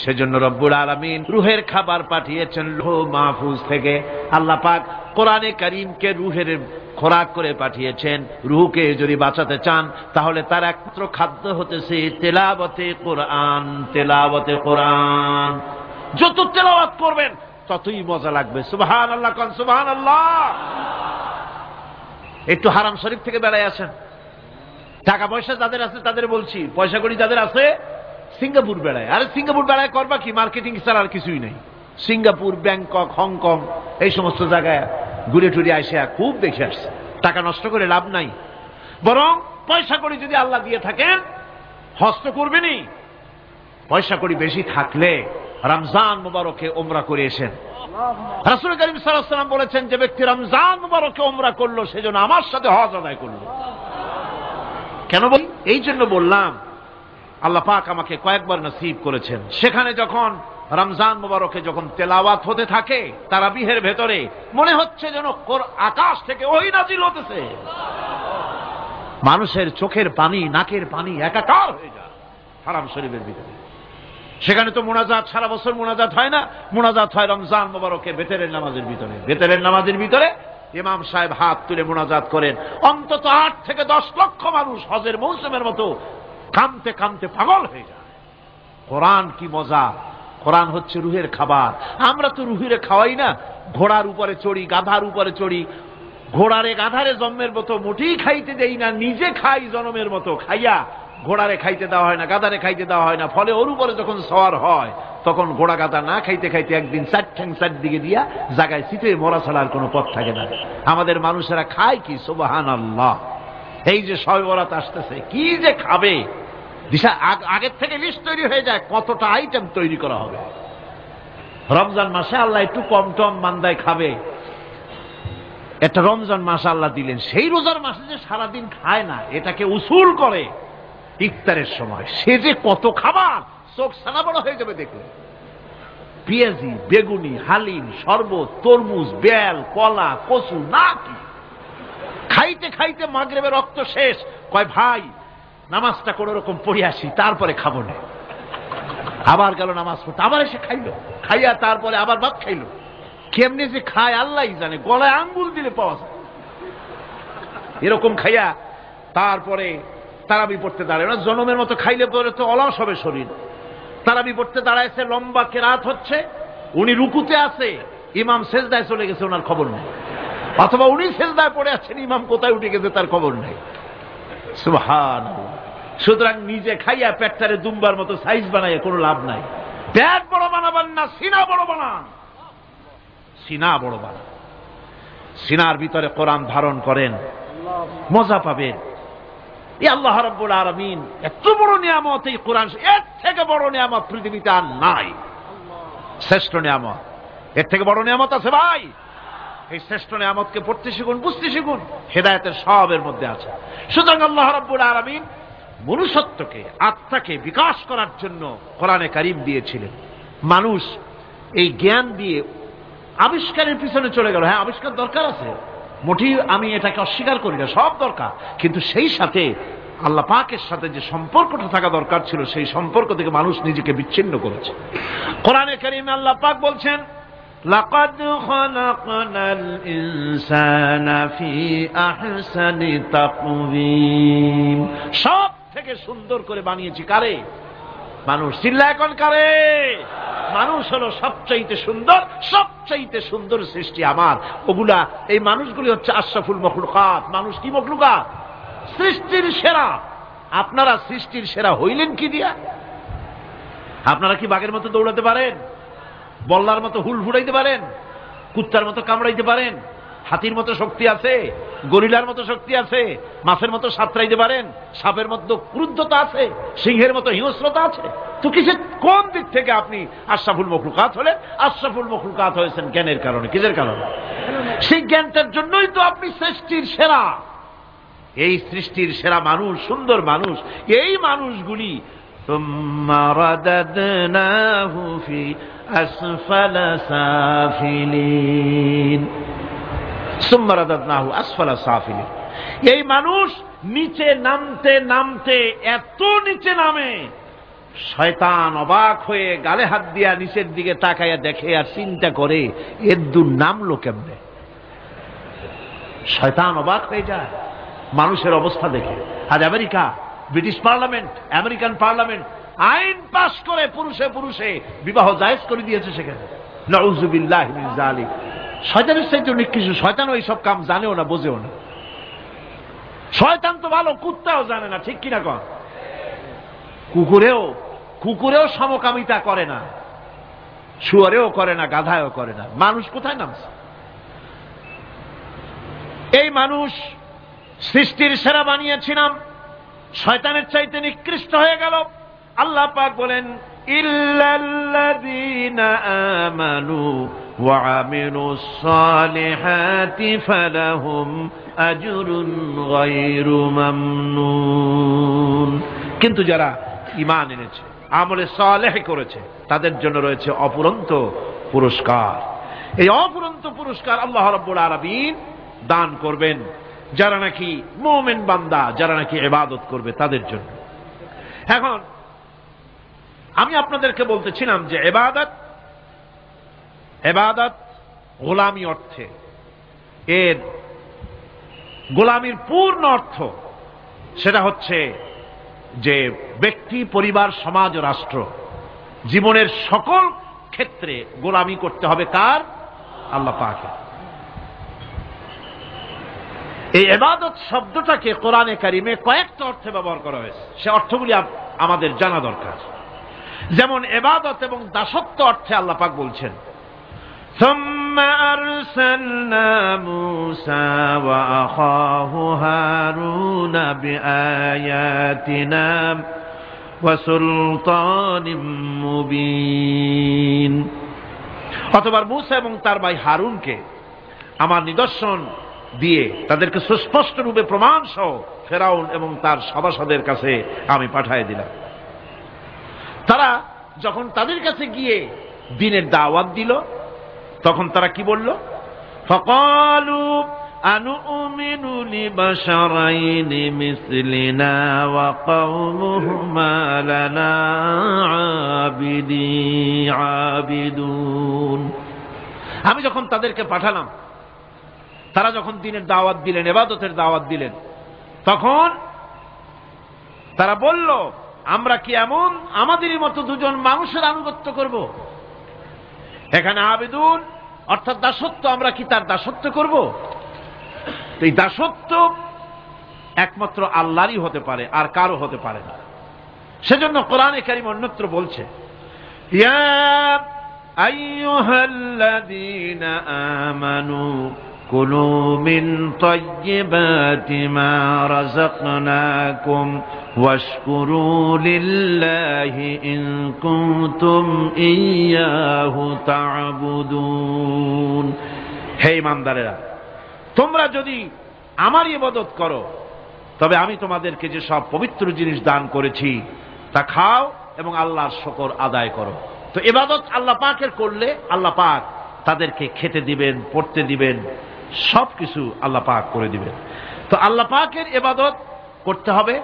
সেজন্য রব্বুল আলামিন রুহের খাবার পাঠিয়েছেন লৌহ মাহফুজ থেকে। আল্লাহ পাক কোরআনে কারীমকে রুহের খোরাক করে পাঠিয়েছেন। রুহকে যদি বাঁচাতে চান তাহলে তার একমাত্র খাদ্য হতেছে তেলাওয়াতে কোরআন। তেলাওয়াতে কোরআন যত তেলাওয়াত করবেন ততই মজা লাগবে। সুবহানাল্লাহ, কোন সুবহানাল্লাহ। একটু হারাম শরীফ থেকে বেড়ায় আসেন। টাকা পয়সা যাদের আছে তাদের বলছি, পয়সা করি যাদের আছে, সিঙ্গাপুর বেড়ায়। আরে সিঙ্গাপুর বেড়ায় করবা কি? মার্কেটিং ছাড়া আর কিছুই নেই। সিঙ্গাপুর, ব্যাংকক, হংকং এই সমস্ত জায়গায় ঘুরে টুরে আসে খুব দেখে আসছে। টাকা নষ্ট করে লাভ নাই, বরং পয়সা করি যদি আল্লাহ দিয়ে থাকেন হস্ত করবেনই। পয়সা করি বেশি থাকলে রমজান মুবারকে উমরা করে এসেন। রাসূল করিম সাল্লাল্লাহু আলাইহি ওয়াসাল্লাম বলেছেন, যে ব্যক্তি রমজান মুবারকে উমরা করলো সেজন্য আমার সাথে হজ আদায় করলো। কেন বলি? এই জন্য বললাম, আল্লাহ পাক আমাকে কয়েকবার নসিব করেছেন। সেখানে যখন রমজান মুবারকে যখন তেলাওয়াত হতে থাকে তারাবিহের ভেতরে, মনে হচ্ছে যেন আকাশ থেকে ওহী নাজিল হতেছে। মানুষের চোখের পানি, নাকের পানি একাকার হয়ে যায় হারাম শরীফের ভিতরে। সেখানে তো মুনাজাত সারা বছর মুনাজাত হয় না, মুনাজাত হয় রমজান মুবারকে বেতেরের নামাজের ভিতরে। বেতেরের নামাজের ভিতরে ইমাম সাহেব হাত তুলে মুনাজাত করেন। অন্তত 8 থেকে 10 লক্ষ মানুষ হজের মৌসুমের মতো কাঁদতে কাঁদতে পাগল হয়ে যায়। কোরআন কি মজা! কোরআন হচ্ছে রুহের খাবার। আমরা তো রুহিরে খাওয়াই না, ঘোড়ার উপরে চড়ি, গাধার উপরে চড়ি, ঘোড়ারে গাধারে জন্মের মতো মোটেই খাইতে দেই না, নিজে খাই জন্মের মতো। খাইয়া ঘোড়ারে খাইতে দেওয়া হয় না, গাধারে খাইতে দেওয়া হয় না। ফলে ওর উপরে যখন সওয়ার হয় তখন ঘোড়া গাধা না খাইতে খাইতে একদিন 4 ঠ্যাং 4 দিকে দিয়া জায়গায় শীতে মরা ছাড়ার কোনো পথ থাকে না। আমাদের মানুষেরা খায় কি? সুবহানাল্লাহ। এই যে শবে বরাত আসতেছে, কি যে খাবে দিশা আগের থেকে লিস্ট তৈরি হয়ে যায় কতটা আইটেম তৈরি করা হবে। রমজান মাসে আল্লাহ একটু কম টম মান্দায় খাবে, একটা রমজান মাস আল্লাহ দিলেন। সেই রোজার মাসে যে সারাদিন খায় না, এটাকে উসুল করে ইফতারের সময়। সে যে কত খাবার, চোখ সানা বড় হয়ে যাবে দেখলে। পেঁয়াজি, বেগুনি, হালিম, শরবত, তরমুজ, বেল, কলা, কচু, না কি খাইতে খাইতে মাগরিবের রক্ত শেষ। কয় ভাই নামাজটা কোন রকম পড়ে আসি, তারপরে খাবো না। আবার গেল নামাজ পড়তে, আবার এসে খাইলো, খাইয়া তারপরে আবার ভাত খাইলো। কেমনে যে খায় আল্লাহ জানে, গলায় আঙ্গুল দিলে পাওয়া যায়। এরকম খাইয়া তারপরে তারাবি পড়তে দাঁড়ায় না। জনমের মতো খাইলে পরে তো অলস হবে শরীর। তারাবি পড়তে দাঁড়াইছে, লম্বা কেরাত হচ্ছে, উনি রুকুতে আছে, ইমাম সেজদায় চলে গেছে, ওনার খবর নেই। অথবা উনি সেজদায় পড়ে আছেন, ইমাম কোথায় উঠে গেছে তার খবর নেই। সুবহানাল্লাহ। সুতরাং নিজে খাইয়া পেটটারে দুম্বার মতো সাইজ বানাইয়া কোনো লাভ নাই। পেট বড় বানাবেন না, সিনা বড় বানান। সিনা বড় বানান, সিনার ভিতরে কোরআন ধারণ করেন, মজা পাবেন। এই আল্লাহ রাব্বুল আলামিন এত বড় নিয়ামত, এই কোরআন, এর থেকে বড় নিয়ামত পৃথিবীতে আর নাই। শ্রেষ্ঠ নিয়ামত, এর থেকে বড় নিয়ামত আছে ভাই? এই শ্রেষ্ঠ নিয়ামতকে পড়তে শিখুন, বুঝতে শিখুন। হেদায়েতের সবের মধ্যে আছে। সুতরাং আল্লাহ রাব্বুল আলামিন মনুষ্যত্বকে, আত্মাকে বিকাশ করার জন্য কোরআনে কারীম দিয়েছিলেন। মানুষ এই জ্ঞান দিয়ে আবিষ্কারের পিছনে চলে গেল। হ্যাঁ, আবিষ্কার দরকার আছে, মোটেই আমি এটাকে অস্বীকার করি না, সব দরকার। কিন্তু সেই সাথে আল্লাহ পাকের সাথে যে সম্পর্কটা থাকা দরকার ছিল, সেই সম্পর্ক থেকে মানুষ নিজেকে বিচ্ছিন্ন করেছে। কোরআনে কারীমে আল্লাহ পাক বলছেন, লাকাদ খালাকনাল ইনসানা ফি আহসানি তাকওয়িম। সব থেকে সুন্দর করে বানিয়েছি কারে? মানুষ। চিল্লায় এখন কারে? মানুষ হলো সবচাইতে সুন্দর, সবচাইতে সুন্দর সৃষ্টি আমার। ওগুলা, এই মানুষগুলি হচ্ছে আশরাফুল মখলুকাত। মানুষ কি মখলুকাত? সৃষ্টির সেরা। আপনারা সৃষ্টির সেরা হইলেন কি দিয়া? আপনারা কি বাঘের মতো দৌড়াতে পারেন? বল্লার মতো হুল ফুটাইতে পারেন? কুত্তার মতো কামড়াইতে পারেন? হাতির মতো শক্তি আছে? গরিলার মতো শক্তি আছে? মাছের মতো সাঁতরাইতে পারেন? সাপের মতো ক্রুদ্ধতা আছে? সিংহের মতো হিংস্রতা আছে? তো কিসের, কোন দিক থেকে আপনি আশরাফুল মখলুকাত হলেন? আশরাফুল মখলুকাত হয়েছেন জ্ঞানের কারণে। কিসের কারণে? সেই জ্ঞানটার জন্যই তো আপনি সৃষ্টির সেরা। এই সৃষ্টির সেরা মানুষ, সুন্দর মানুষ, এই মানুষগুলি ثم رددناه في আসফালা সাফিলিন সুম্মা রাদাদনাহু আসফালা সাফিলিন। এই মানুষ নিচে নামতে নামতে এত নিচে নামে, শয়তান অবাক হয়ে গালে হাত দিয়া নিচের দিকে তাকাইয়া দেখে আর চিন্তা করে এর দূর নামলো কেমনে। শয়তান অবাক হয়ে যায় মানুষের অবস্থা দেখে। আজ America, British parliament, American parliament আইন পাশ করে পুরুষে পুরুষে বিবাহ জায়েজ করে দিয়েছে সেখানে। নাউযুবিল্লাহি মিন যালিক। শয়তানের চাইতে অনেক কিছু। শয়তানও এইসব কাম জানেও না, বোঝেও না। শয়তান তো ভালো, কুত্তাও জানে না, ঠিক কিনা কন? কুকুরেও সমকামিতা করে না, শুয়ারেও করে না, গাধায়ও করে না। মানুষ কোথায় নামছে? এই মানুষ সৃষ্টির সেরা বানিয়েছিলাম, শয়তানের চাইতে নিকৃষ্ট হয়ে গেল। আল্লাহ পাক বলেন, ইল্লাল্লাযীনা আমানু ওয়া আমিলুস সালিহাতি ফালাহুম আজরুন গায়রু মামনুন। কিন্তু যারা ঈমান এনেছে, আমলে সালেহ করেছে, তাদের জন্য রয়েছে অফুরন্ত পুরস্কার। এই অফুরন্ত পুরস্কার আল্লাহ রাব্বুল আলামিন দান করবেন যারা নাকি মুমিন বান্দা, যারা নাকি ইবাদত করবে তাদের জন্য। এখন আমি আপনাদেরকে বলতেছিলাম যে ইবাদত গোলামি অর্থে, এর গোলামির পূর্ণ অর্থ সেটা হচ্ছে যে ব্যক্তি, পরিবার, সমাজ ও রাষ্ট্র, জীবনের সকল ক্ষেত্রে গোলামি করতে হবে কার? আল্লাহ পাকের। এই ইবাদত শব্দটাকে কোরআনে কারিমে কয়েকটা অর্থে ব্যবহার করা হয়েছে, সে অর্থগুলি আমাদের জানা দরকার। যেমন ইবাদত এবং দাসত্ব অর্থে আল্লাহ পাক বলছেন, সুম্মা আরসালনা মূসা ওয়া আখাহু হারুনা বিআয়াতিনা ওয়া সুলতানিম মুবিন। অতঃপর মূসা এবং তার ভাই হারুনকে আমার নিদর্শন দিয়ে তাদেরকে সুস্পষ্ট রূপে প্রমাণ সহ ফেরাউন এবং তার সভাসদের কাছে আমি পাঠিয়ে দিলাম। তারা যখন তাদের কাছে গিয়ে দ্বীনের দাওয়াত দিল, তখন তারা কি বলল? ফাকালু আনুমিনু লিবাশারাইনি মিসলিনা ওয়া কওমুহুমা লানা আবিদুন। আমি যখন তাদেরকে পাঠালাম, তারা যখন দ্বীনের দাওয়াত দিলেন, ইবাদতের দাওয়াত দিলেন, তখন তারা বলল, আমরা কি এমন আমাদেরই মতো দুজন মানুষের আনুগত্য করব? এখানে আবিদুন অর্থাৎ দাসত্ব, আমরা কি তার দাসত্ব করব? এই দাসত্ব একমাত্র আল্লাহরই হতে পারে, আর কারো হতে পারে না। সেজন্য কোরআনে কারীম অন্যত্র বলছে, ইয়া আইয়ুহাল্লাযীনা আমানু কুলু মিন তাইয়্যিবাতি মা রাযাকনাকুম ওয়াশকুরু লিল্লাহি ইন কুনতুম ইয়্যাহু তা'বুদুন। হে ঈমানদারেরা, তোমরা যদি আমার ইবাদত করো, তবে আমি তোমাদেরকে যে সব পবিত্র জিনিস দান করেছি তা খাও এবং আল্লাহর শুকর আদায় করো। তো ইবাদত আল্লাহ পাকের করলে আল্লাহ পাক তাদেরকে খেতে দিবেন, পড়তে দিবেন, সবকিছু আল্লাহ পাক করে দিবেন। তো আল্লাহ পাকের ইবাদত করতে হবে,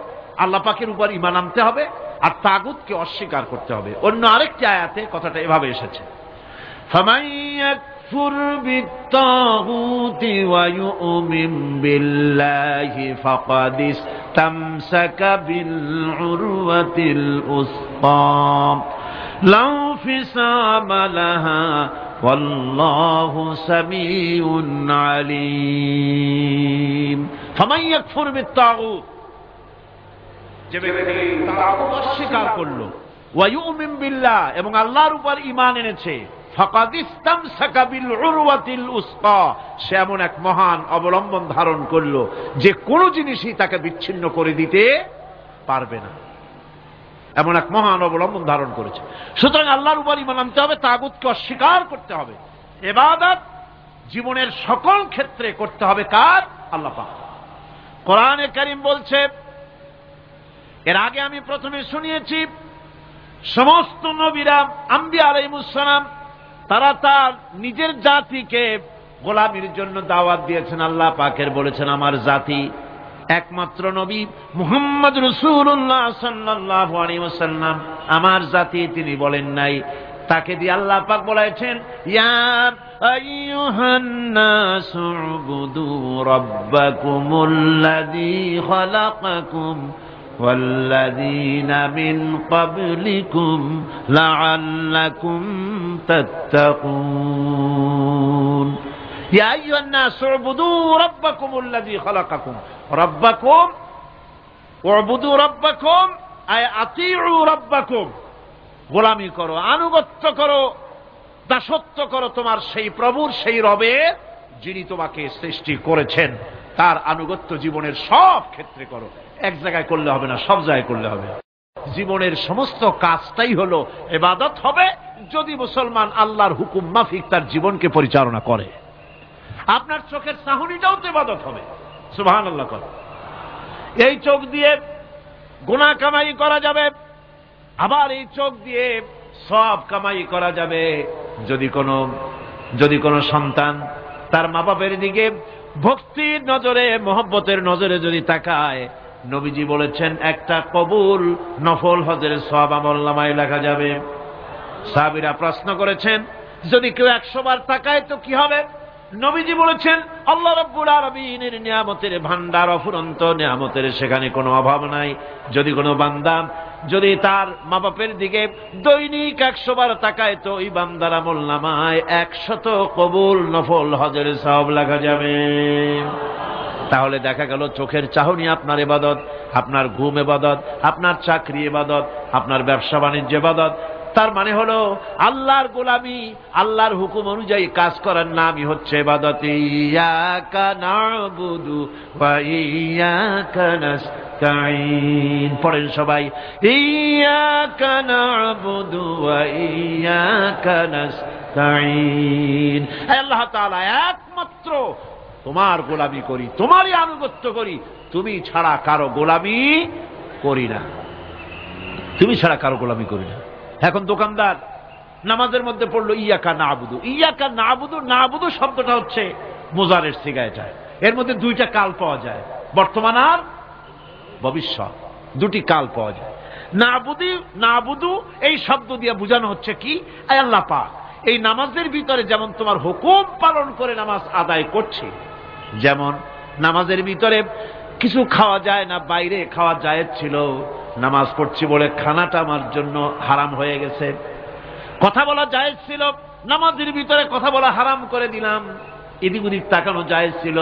আল্লাহ পাকের উপর ঈমান আনতে হবে, আর তাগুতকে অস্বীকার করতে হবে। অন্য আরেকটি আয়াতে কথাটা এভাবে এসেছে, ফামান ইয়াকফুর বিত্তাগুতি ওয়া ইউমিন বিল্লাহি ফাকাদ ইসতামসাকা বিল উরওয়াতিল উসকা লা ইনফিসামা লাহা ওয়াল্লাহু সামিউন আলীম। ফামান ইয়াকফুর বিত্তাগুত, যে ব্যক্তি তাগুত অস্বীকার করলো, ওয়া ইউমিন বিল্লাহ এবং আল্লাহর উপর ঈমান এনেছে, ফাকাদ ইসতামসাকা বিল উরওয়াতিল উসকা, সে এমন এক মহান অবলম্বন ধারণ করলো যে কোনো জিনিসই তাকে বিচ্ছিন্ন করে দিতে পারবে না। এমন এক মহান অবলম্বন ধারণ করেছে। সুতরাং আল্লাহর উপর ঈমান আনতে হবে, তাগুতকে অস্বীকার করতে হবে। ইবাদত জীবনের সকল ক্ষেত্রে করতে হবে কার? আল্লাহ পাক। কোরআনে কারীম বলছে, এর আগে আমি প্রথমে শুনিয়েছি, সমস্ত নবীরা আম্বিয়া আলাইহিস সালাম তারা তার নিজের জাতিকে গোলামির জন্য দাওয়াত দিয়েছেন। আল্লাহ পাকের বলেছেন আমার জাতি, একমাত্র নবী মুহাম্মদ রাসূলুল্লাহ সাল্লাল্লাহু আলাইহি ওয়াসাল্লাম আমার জাতি তিনি বলেন নাই। তাকে দিয়ে আল্লাহ পাক বলেছেন ইয়া আইয়ুহান নাসু উবুদু রাব্বাকুমুল্লাযী খালাকাকুম ওয়াল্লাযীনা মিন ক্বাবলিকুম লাআল্লাকুম তাত্তাকুন। ইয়া আইয়ুহান নাসু উবুদু রাব্বাকুমুল্লাযী খালাকাকুম, রাব্বাকুম উবুদু রাব্বাকুম আয় আতিউ রাব্বাকুম, গোলামি করো, আনুগত্য করো, দাসত্ব করো তোমার সেই প্রভুর, সেই রবের যিনি তোমাকে সৃষ্টি করেছেন। তার আনুগত্য জীবনের সব ক্ষেত্রে করো, এক জায়গায় করলে হবে না, সব জায়গায় করলে হবে। জীবনের সমস্ত কাজটাই হলো ইবাদত হবে যদি মুসলমান আল্লাহর হুকুম মাফিক তার জীবনকে পরিচালনা করে। আপনার চোখের চাহনিটাও তো ইবাদত হবে, সুবহানাল্লাহ। এই চোখ দিয়ে গুনাহ কামাই করা যাবে, আবার এই চোখ দিয়ে সওয়াব কামাই করা যাবে। যদি কোনো সন্তান তার মা বাপের দিকে ভক্তির নজরে, মহব্বতের নজরে যদি তাকায়, নবীজি বলেছেন একটা কবুল নফল হজের সওয়াব আমলনামায় লেখা যাবে। সাহাবীরা প্রশ্ন করেছেন যদি কেউ 100 বার তাকায় তো কি হবে? নবীজি বলেছেন আল্লাহ রাব্বুল আলামিনের নিয়ামতের ভান্ডার অফুরন্ত নিয়ামতের, সেখানে কোনো অভাব নাই। যদি কোনো বান্দা যদি তার মা বাপের দিকে দৈনিক 100 বার তাকায় তো ওই বান্দার আমলনামায় 100 কবুল নফল হজের সওয়াব লেখা যাবে। তাহলে দেখা গেল চোখের চাহনি আপনার ইবাদত, আপনার ঘুম ইবাদত, আপনার চাকরি ইবাদত, আপনার ব্যবসা বাণিজ্য ইবাদত। তার মানে হলো আল্লাহর গোলামি, আল্লাহর হুকুম অনুযায়ী কাজ করার নামই হচ্ছে ইবাদত। ইয়াকা না'বুদু ওয়া ইয়াকা নাস্তাঈন, পড়েন সবাই ইয়াকা না'বুদু ওয়া ইয়াকা নাস্তাঈন। আল্লাহ তাআলা একমাত্র তোমার গোলামি করি, তোমারই আনুগত্য করি, তুমি ছাড়া কারো গোলামি করি না, তুমি ছাড়া কারো গোলামি করি না। এখন দোকানদার নামাজের মধ্যে পড়লো ইয়াকা না'বুদু। ইয়াকা না'বুদু, না'বুদু শব্দটা হচ্ছে মুজারের সিগায় যায়, এর মধ্যে দুইটা কাল পাওয়া যায়, বর্তমান আর ভবিষ্যৎ, দুটি কাল পাওয়া যায়। না'বুদু এই শব্দ দিয়ে বোঝানো হচ্ছে কি, আয় আল্লাহ পাক এই নামাজের ভিতরে যেমন তোমার হুকুম পালন করে নামাজ আদায় করছি, যেমন নামাজের ভিতরে কিছু খাওয়া যায় না, বাইরে খাওয়া জায়েজ ছিল, নামাজ পড়ছি বলে খানাটা আমার জন্য হারাম হয়ে গেছে। কথা বলা জায়েজ ছিল, নামাজের ভিতরে কথা বলা হারাম করে দিলাম। এদিক ওদিক তাকানো জায়েজ ছিল,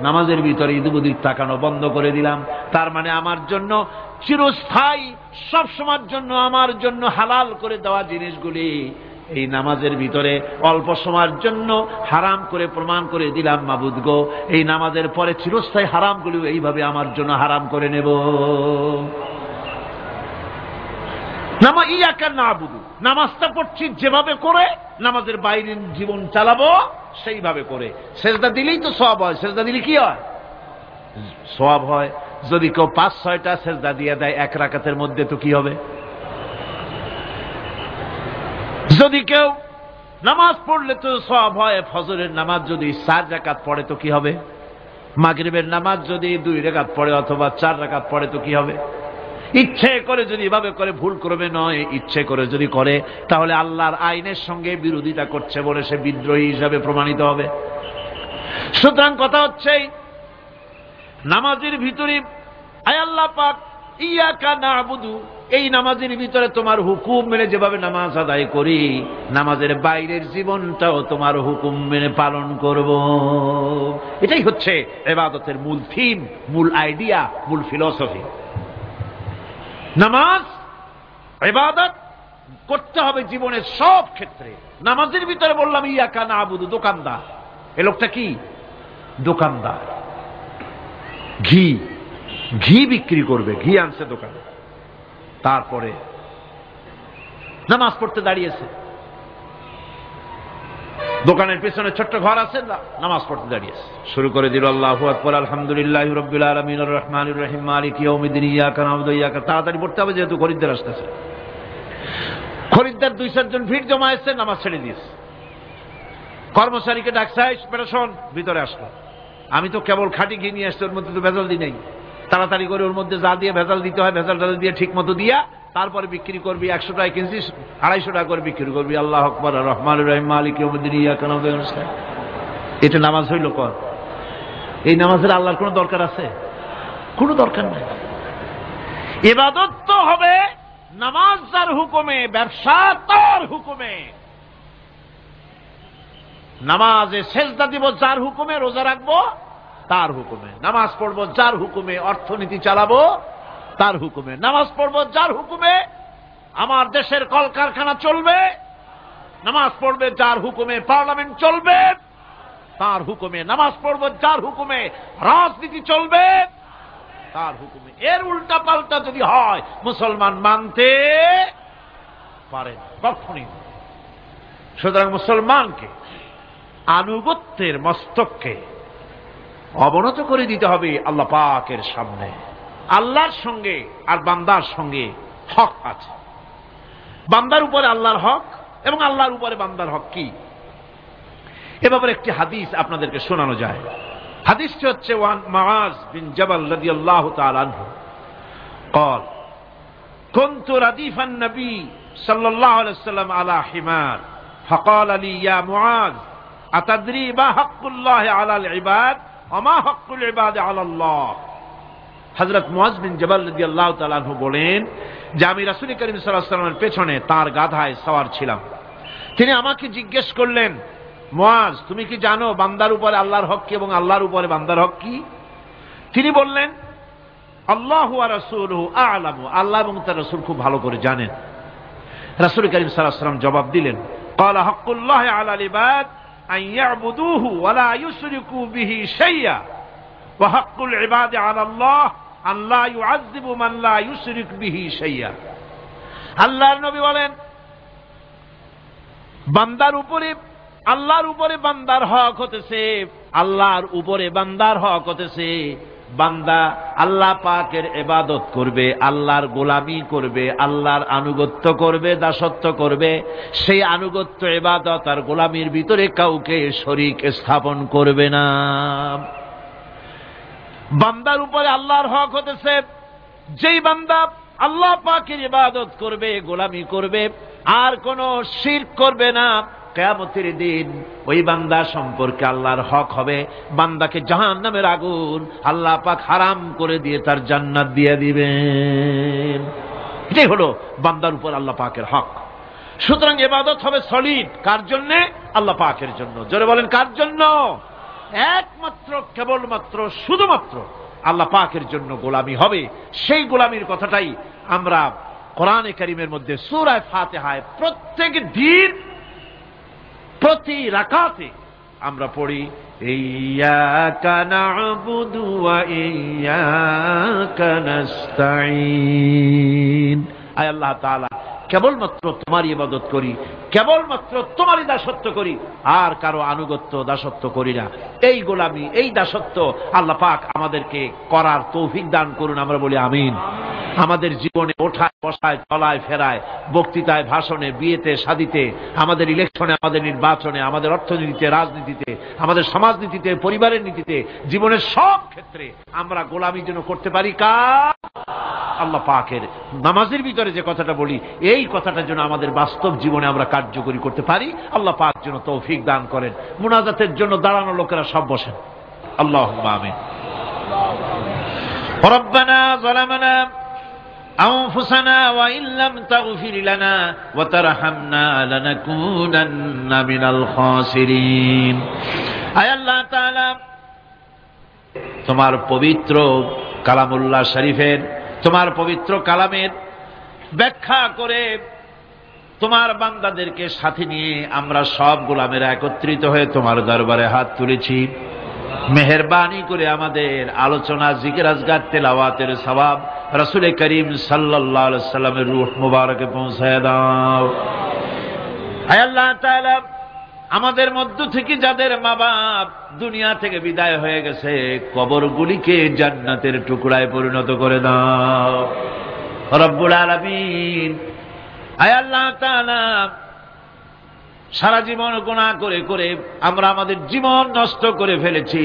নামাজের ভিতরে এদিক ওদিক তাকানো বন্ধ করে দিলাম। তার মানে আমার জন্য চিরস্থায়ী, সব সময়ের জন্য আমার জন্য হালাল করে দেওয়া জিনিসগুলি এই নামাজের ভিতরে অল্প সময়ের জন্য হারাম করে প্রমাণ করে দিলাম। মাবুদ গো, এই নামাজের পরে চিরস্থায়ী হারামগুলো এইভাবে আমার জন্য হারাম করে নেব। ইয়াকা না'বুদু, নামাজটা পড়ছি যেভাবে করে নামাজের বাইরের জীবন চালাবো সেইভাবে করে। সেজদা দিলেই তো সওয়াব হয়, সেজদা দিলে কি হয়? সওয়াব হয়। যদি কেউ 5-6টা সেজদা দিয়ে দেয় এক রাকাতের মধ্যে তো কি হবে? যদি কেউ নামাজ পড়লে তো সওয়াব হয়। ফজরের নামাজ যদি 4 রাকাত পড়ে তো কি হবে? মাগরিবের নামাজ যদি 2 রাকাত পড়ে অথবা 4 রাকাত পড়ে তো কি হবে? ইচ্ছে করে যদি এভাবে করে, ভুল করবে নয়, ইচ্ছে করে যদি করে তাহলে আল্লাহর আইনের সঙ্গে বিরোধিতা করছে বলে সে বিদ্রোহী হিসাবে প্রমাণিত হবে। সুতরাং কথা হচ্ছে নামাজের ভিতরে আয় আল্লাহ পাক ইয়াকা না'বুদু, এই নামাজের ভিতরে তোমার হুকুম মেনে যেভাবে নামাজ আদায় করি, নামাজের বাইরের জীবনটাও তোমার হুকুম মেনে পালন করব। এটাই হচ্ছে ইবাদতের মূল থিম, মূল আইডিয়া, মূল ফিলসফি। নামাজ ইবাদত করতে হবে জীবনের সব ক্ষেত্রে। নামাজের ভিতরে বললাম ইয়াকা না'বুদু, দোকানদার, এ লোকটা কি? দোকানদার, ঘি বিক্রি করবে, ঘি আনছে দোকানে, তারপরে নামাজ পড়তে দাঁড়িয়েছে। দোকানের পেছনে ছোট্ট ঘর আছে, নামাজ পড়তে দাঁড়িয়েছে, শুরু করে দিল আল্লাহু আকবার, আলহামদুলিল্লাহি রাব্বিল আলামিন আর রহমানির রহিম মালিকি ইয়াউমিদ্দিন ইয়াকা না'বুদু ওয়া ইয়াকা। তাড়াতাড়ি পড়তে হবে যেহেতু খরিদ্দার আসতেছে। খরিদ্দার 2-4 জন ভিড় জমা এসছে, নামাজ ছেড়ে দিয়েছে। কর্মচারীকে ডাকছে, বেটা শোন, ভিতরে আসলো। আমি তো কেবল খাঁটি ঘি নিয়ে আসছি, ওর মধ্যে তো ভেজাল দিই নাই। তাড়াতাড়ি করে ওর মধ্যে যা দিয়ে ভেজাল দিতে হয় ভেজাল টাজাল দিয়ে ঠিক মতো দিয়া তারপরে বিক্রি করবি। 100 টাকা কিনছিস, 250 টাকা করে বিক্রি করবি। আল্লাহ আকবার, রহমান রহিম, মালিক ইয়াউমিদ্দিন, ইয়াকা না'বুদু ওয়া ইয়াকা নাস্তাঈন। এটা নামাজ হইল কর? এই নামাজের আল্লাহর কোনো দরকার আছে? কোনো দরকার নাই। ইবাদত তো হবে নামাজ যার হুকুমে, ব্যবসা তার হুকুমে। নামাজে সেজদা দিব যার হুকুমে, রোজা রাখবো তার হুকুমে, নামাজ পড়বো যার হুকুমে, অর্থনীতি চালাবো তার হুকুমে, নামাজ পড়বো যার হুকুমে, আমার দেশের কলকারখানা চলবে, নামাজ পড়বে যার হুকুমে, পার্লামেন্ট চলবে তার হুকুমে, নামাজ পড়বো যার হুকুমে, রাজনীতি চলবে তার হুকুমে। এর উল্টা পাল্টা যদি হয় মুসলমান মানতে পারে কখনই। সুতরাং মুসলমানকে আনুগত্যের মস্তককে অবনত করে দিতে হবে আল্লাহ পাকের সামনে। আল্লাহর সঙ্গে আর বান্দার সঙ্গে হক আছে। বান্দার উপরে আল্লাহর হক এবং আল্লাহর উপরে বান্দার হক কি, এ ব্যাপারে একটি হাদিস আপনাদেরকে শোনানো যায়। হাদিসটি হচ্ছে ওয়ান মুআজ বিন জাবাল রাদিয়াল্লাহু তাআলা আনহু قال كنت رديف النبي صلى الله عليه وسلم على حمار فقال لي يا معاذ أتدري ما حق الله على العباد وما حق العباد على الله। হযরত মুআজ বিন জাবাল রাদিয়াল্লাহু তাআলা আনহু বলেন যে আমি রাসূল করিম সাল্লাল্লাহু আলাইহি ওয়াসাল্লামের পেছনে তার গাধায় সওয়ার ছিলাম। তিনি আমাকে জিজ্ঞেস করলেন, মুআজ তুমি কি জানো বান্দার উপরে আল্লাহর হক কি এবং আল্লাহর উপরে বান্দার হক কি? তিনি বললেন, আল্লাহু ওয়া রাসূলুহু আ'লামু, আল্লাহ এবং তার রাসূল খুব ভালো করে জানেন। রাসূল করিম সাল্লাল্লাহু আলাইহি ওয়াসাল্লাম জবাব দিলেন, ক্বালা হাক্কুল্লাহি আলাল ইবাদ আন ইয়াবুদুহু ওয়া লা ইউশরিকু বিহি শাইয়্যা ওয়া হাক্কুল ইবাদি আলাল্লাহ আন লা ইউআযযিবু মান লা ইউশরিক বিহি শাইয়্যা। আল্লাহর নবী বলেন, বান্দার উপরে আল্লাহর উপরে বান্দার হক হতেছে, আল্লাহর উপরে বান্দার হক হতেছে বান্দা আল্লাহ পাকের ইবাদত করবে, আল্লাহর গোলামি করবে, আল্লাহর আনুগত্য করবে, দাসত্ব করবে। সেই আনুগত্য ইবাদত আর গোলামির ভিতরে কাউকে শরীক স্থাপন করবে না। বান্দার উপরে আল্লাহর হক হতেছে যেই বান্দা আল্লাহ পাকের ইবাদত করবে, গোলামি করবে, আর কোন শিরক করবে না, কিয়ামতের দিন ওই বান্দা সম্পর্কে আল্লাহর হক হবে বান্দাকে জাহান্নামের আগুন আল্লাহ পাক হারাম করে দিয়ে তার জান্নাত দিয়ে দিবেন। এটাই হলো বান্দার উপর আল্লাহ পাকের হক। সুতরাং ইবাদত হবে সলিড কার জন্য? আল্লাহ পাকের জন্য। জোরে বলেন কার জন্য? একমাত্র, কেবলমাত্র, শুধুমাত্র আল্লাহ পাকের জন্য গোলামি হবে। সেই গোলামির কথাটাই আমরা কোরআনে কারীমের মধ্যে সূরা ফাতিহায় প্রত্যেক দিন প্রতি রাকাতে আমরা পড়ি, ইয়্যাকা না'বুদু ওয়া ইয়্যাকা নাস্তাঈন। আয় আল্লাহ তাআলা, কেবলমাত্র তোমারই ইবাদত করি, কেবলমাত্র তোমারই দাসত্ব করি, আর কারো আনুগত্য দাসত্ব করি না। এই গোলামি, এই দাসত্ব আল্লাহ পাক আমাদেরকে করার তৌফিক দান করুন। আমরা বলি আমিন। আমাদের জীবনে ওঠায় বসায়, চলায় ফেরায়, বক্তৃতায়, ভাষণে, বিয়েতে, শাদীতে, আমাদের ইলেকশনে, আমাদের নির্বাচনে, আমাদের অর্থনীতিতে, রাজনীতিতে, আমাদের সমাজনীতিতে, পরিবারের নীতিতে, জীবনের সব ক্ষেত্রে আমরা গোলামি যেন করতে পারি কার? আল্লাহ পাকের। নামাজের ভিতরে যে কথাটা বলি, এই কথাটা যেন আমাদের বাস্তব জীবনে আমরা কার্যকরী করতে পারি। আল্লাহ পাক যেন তৌফিক দান করেন। মুনাজাতের জন্য দাঁড়ানো লোকেরা সব বসেন। আল্লাহুম্মা আমিন। রব্বানা যালামনা আনফুসানা ওয়া ইল্লাম তাগফির লানা ওয়া তারহামনা লানাকুনান্না মিনাল খাসিরিন। আয় আল্লাহ তাআলা, তোমার পবিত্র কালামুল্লাহ শরীফের, তোমার পবিত্র কালামের ব্যাখ্যা করে তোমার বান্দাদেরকে সাথে নিয়ে আমরা সব গোলামেরা একত্রিত হয়ে তোমার দরবারে হাত তুলেছি। মেহেরবানি করে আমাদের আলোচনা, জিকির, আজকার, তেলাওয়াতের সওয়াব রাসূল করিম সাল্লাল্লাহু আলাইহি সাল্লামের রূহ মুবারকে পৌঁছায় দাও। হে আল্লাহ তাআলা, আমাদের মধ্য থেকে যাদের মা বাপ দুনিয়া থেকে বিদায় হয়ে গেছে, কবরগুলিকে জান্নাতের টুকরায় পরিণত করে দাও রব্বুল আলামিন। আয় আল্লাহ তাআলা, সারা জীবন গুনাহ করে করে আমরা আমাদের জীবন নষ্ট করে ফেলেছি,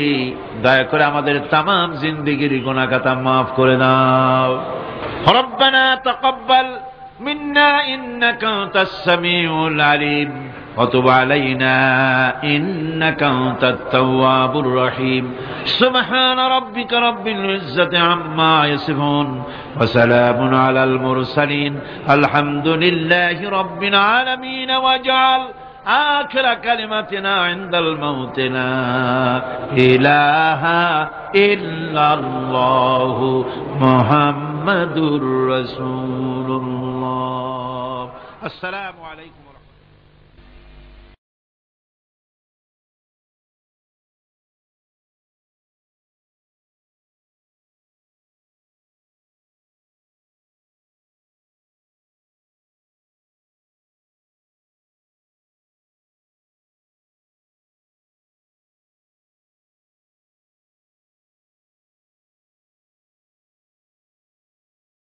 দয়া করে আমাদের তামাম জিন্দেগির গুনাহ খাতা মাফ করে দাও। রব্বানা তাকাব্বাল মিন্না ইন্নাকা আনতাস সামিউল আলিম ওয়া তুব আলাইনা ইন্নাকা আনতাত তাওয়াবুর রহিম। সুবহানা রাব্বিকা রাব্বিল ইজ্জাতি আম্মা ইয়াসিফুন ওয়া সালামুন আলাল মুরসালিন আলহামদুলিল্লাহি রাব্বিল আলামিন। ওয়াজআল آخر كلمتنا عند الموت لا إله إلا الله محمد رسول الله. السلام عليكم.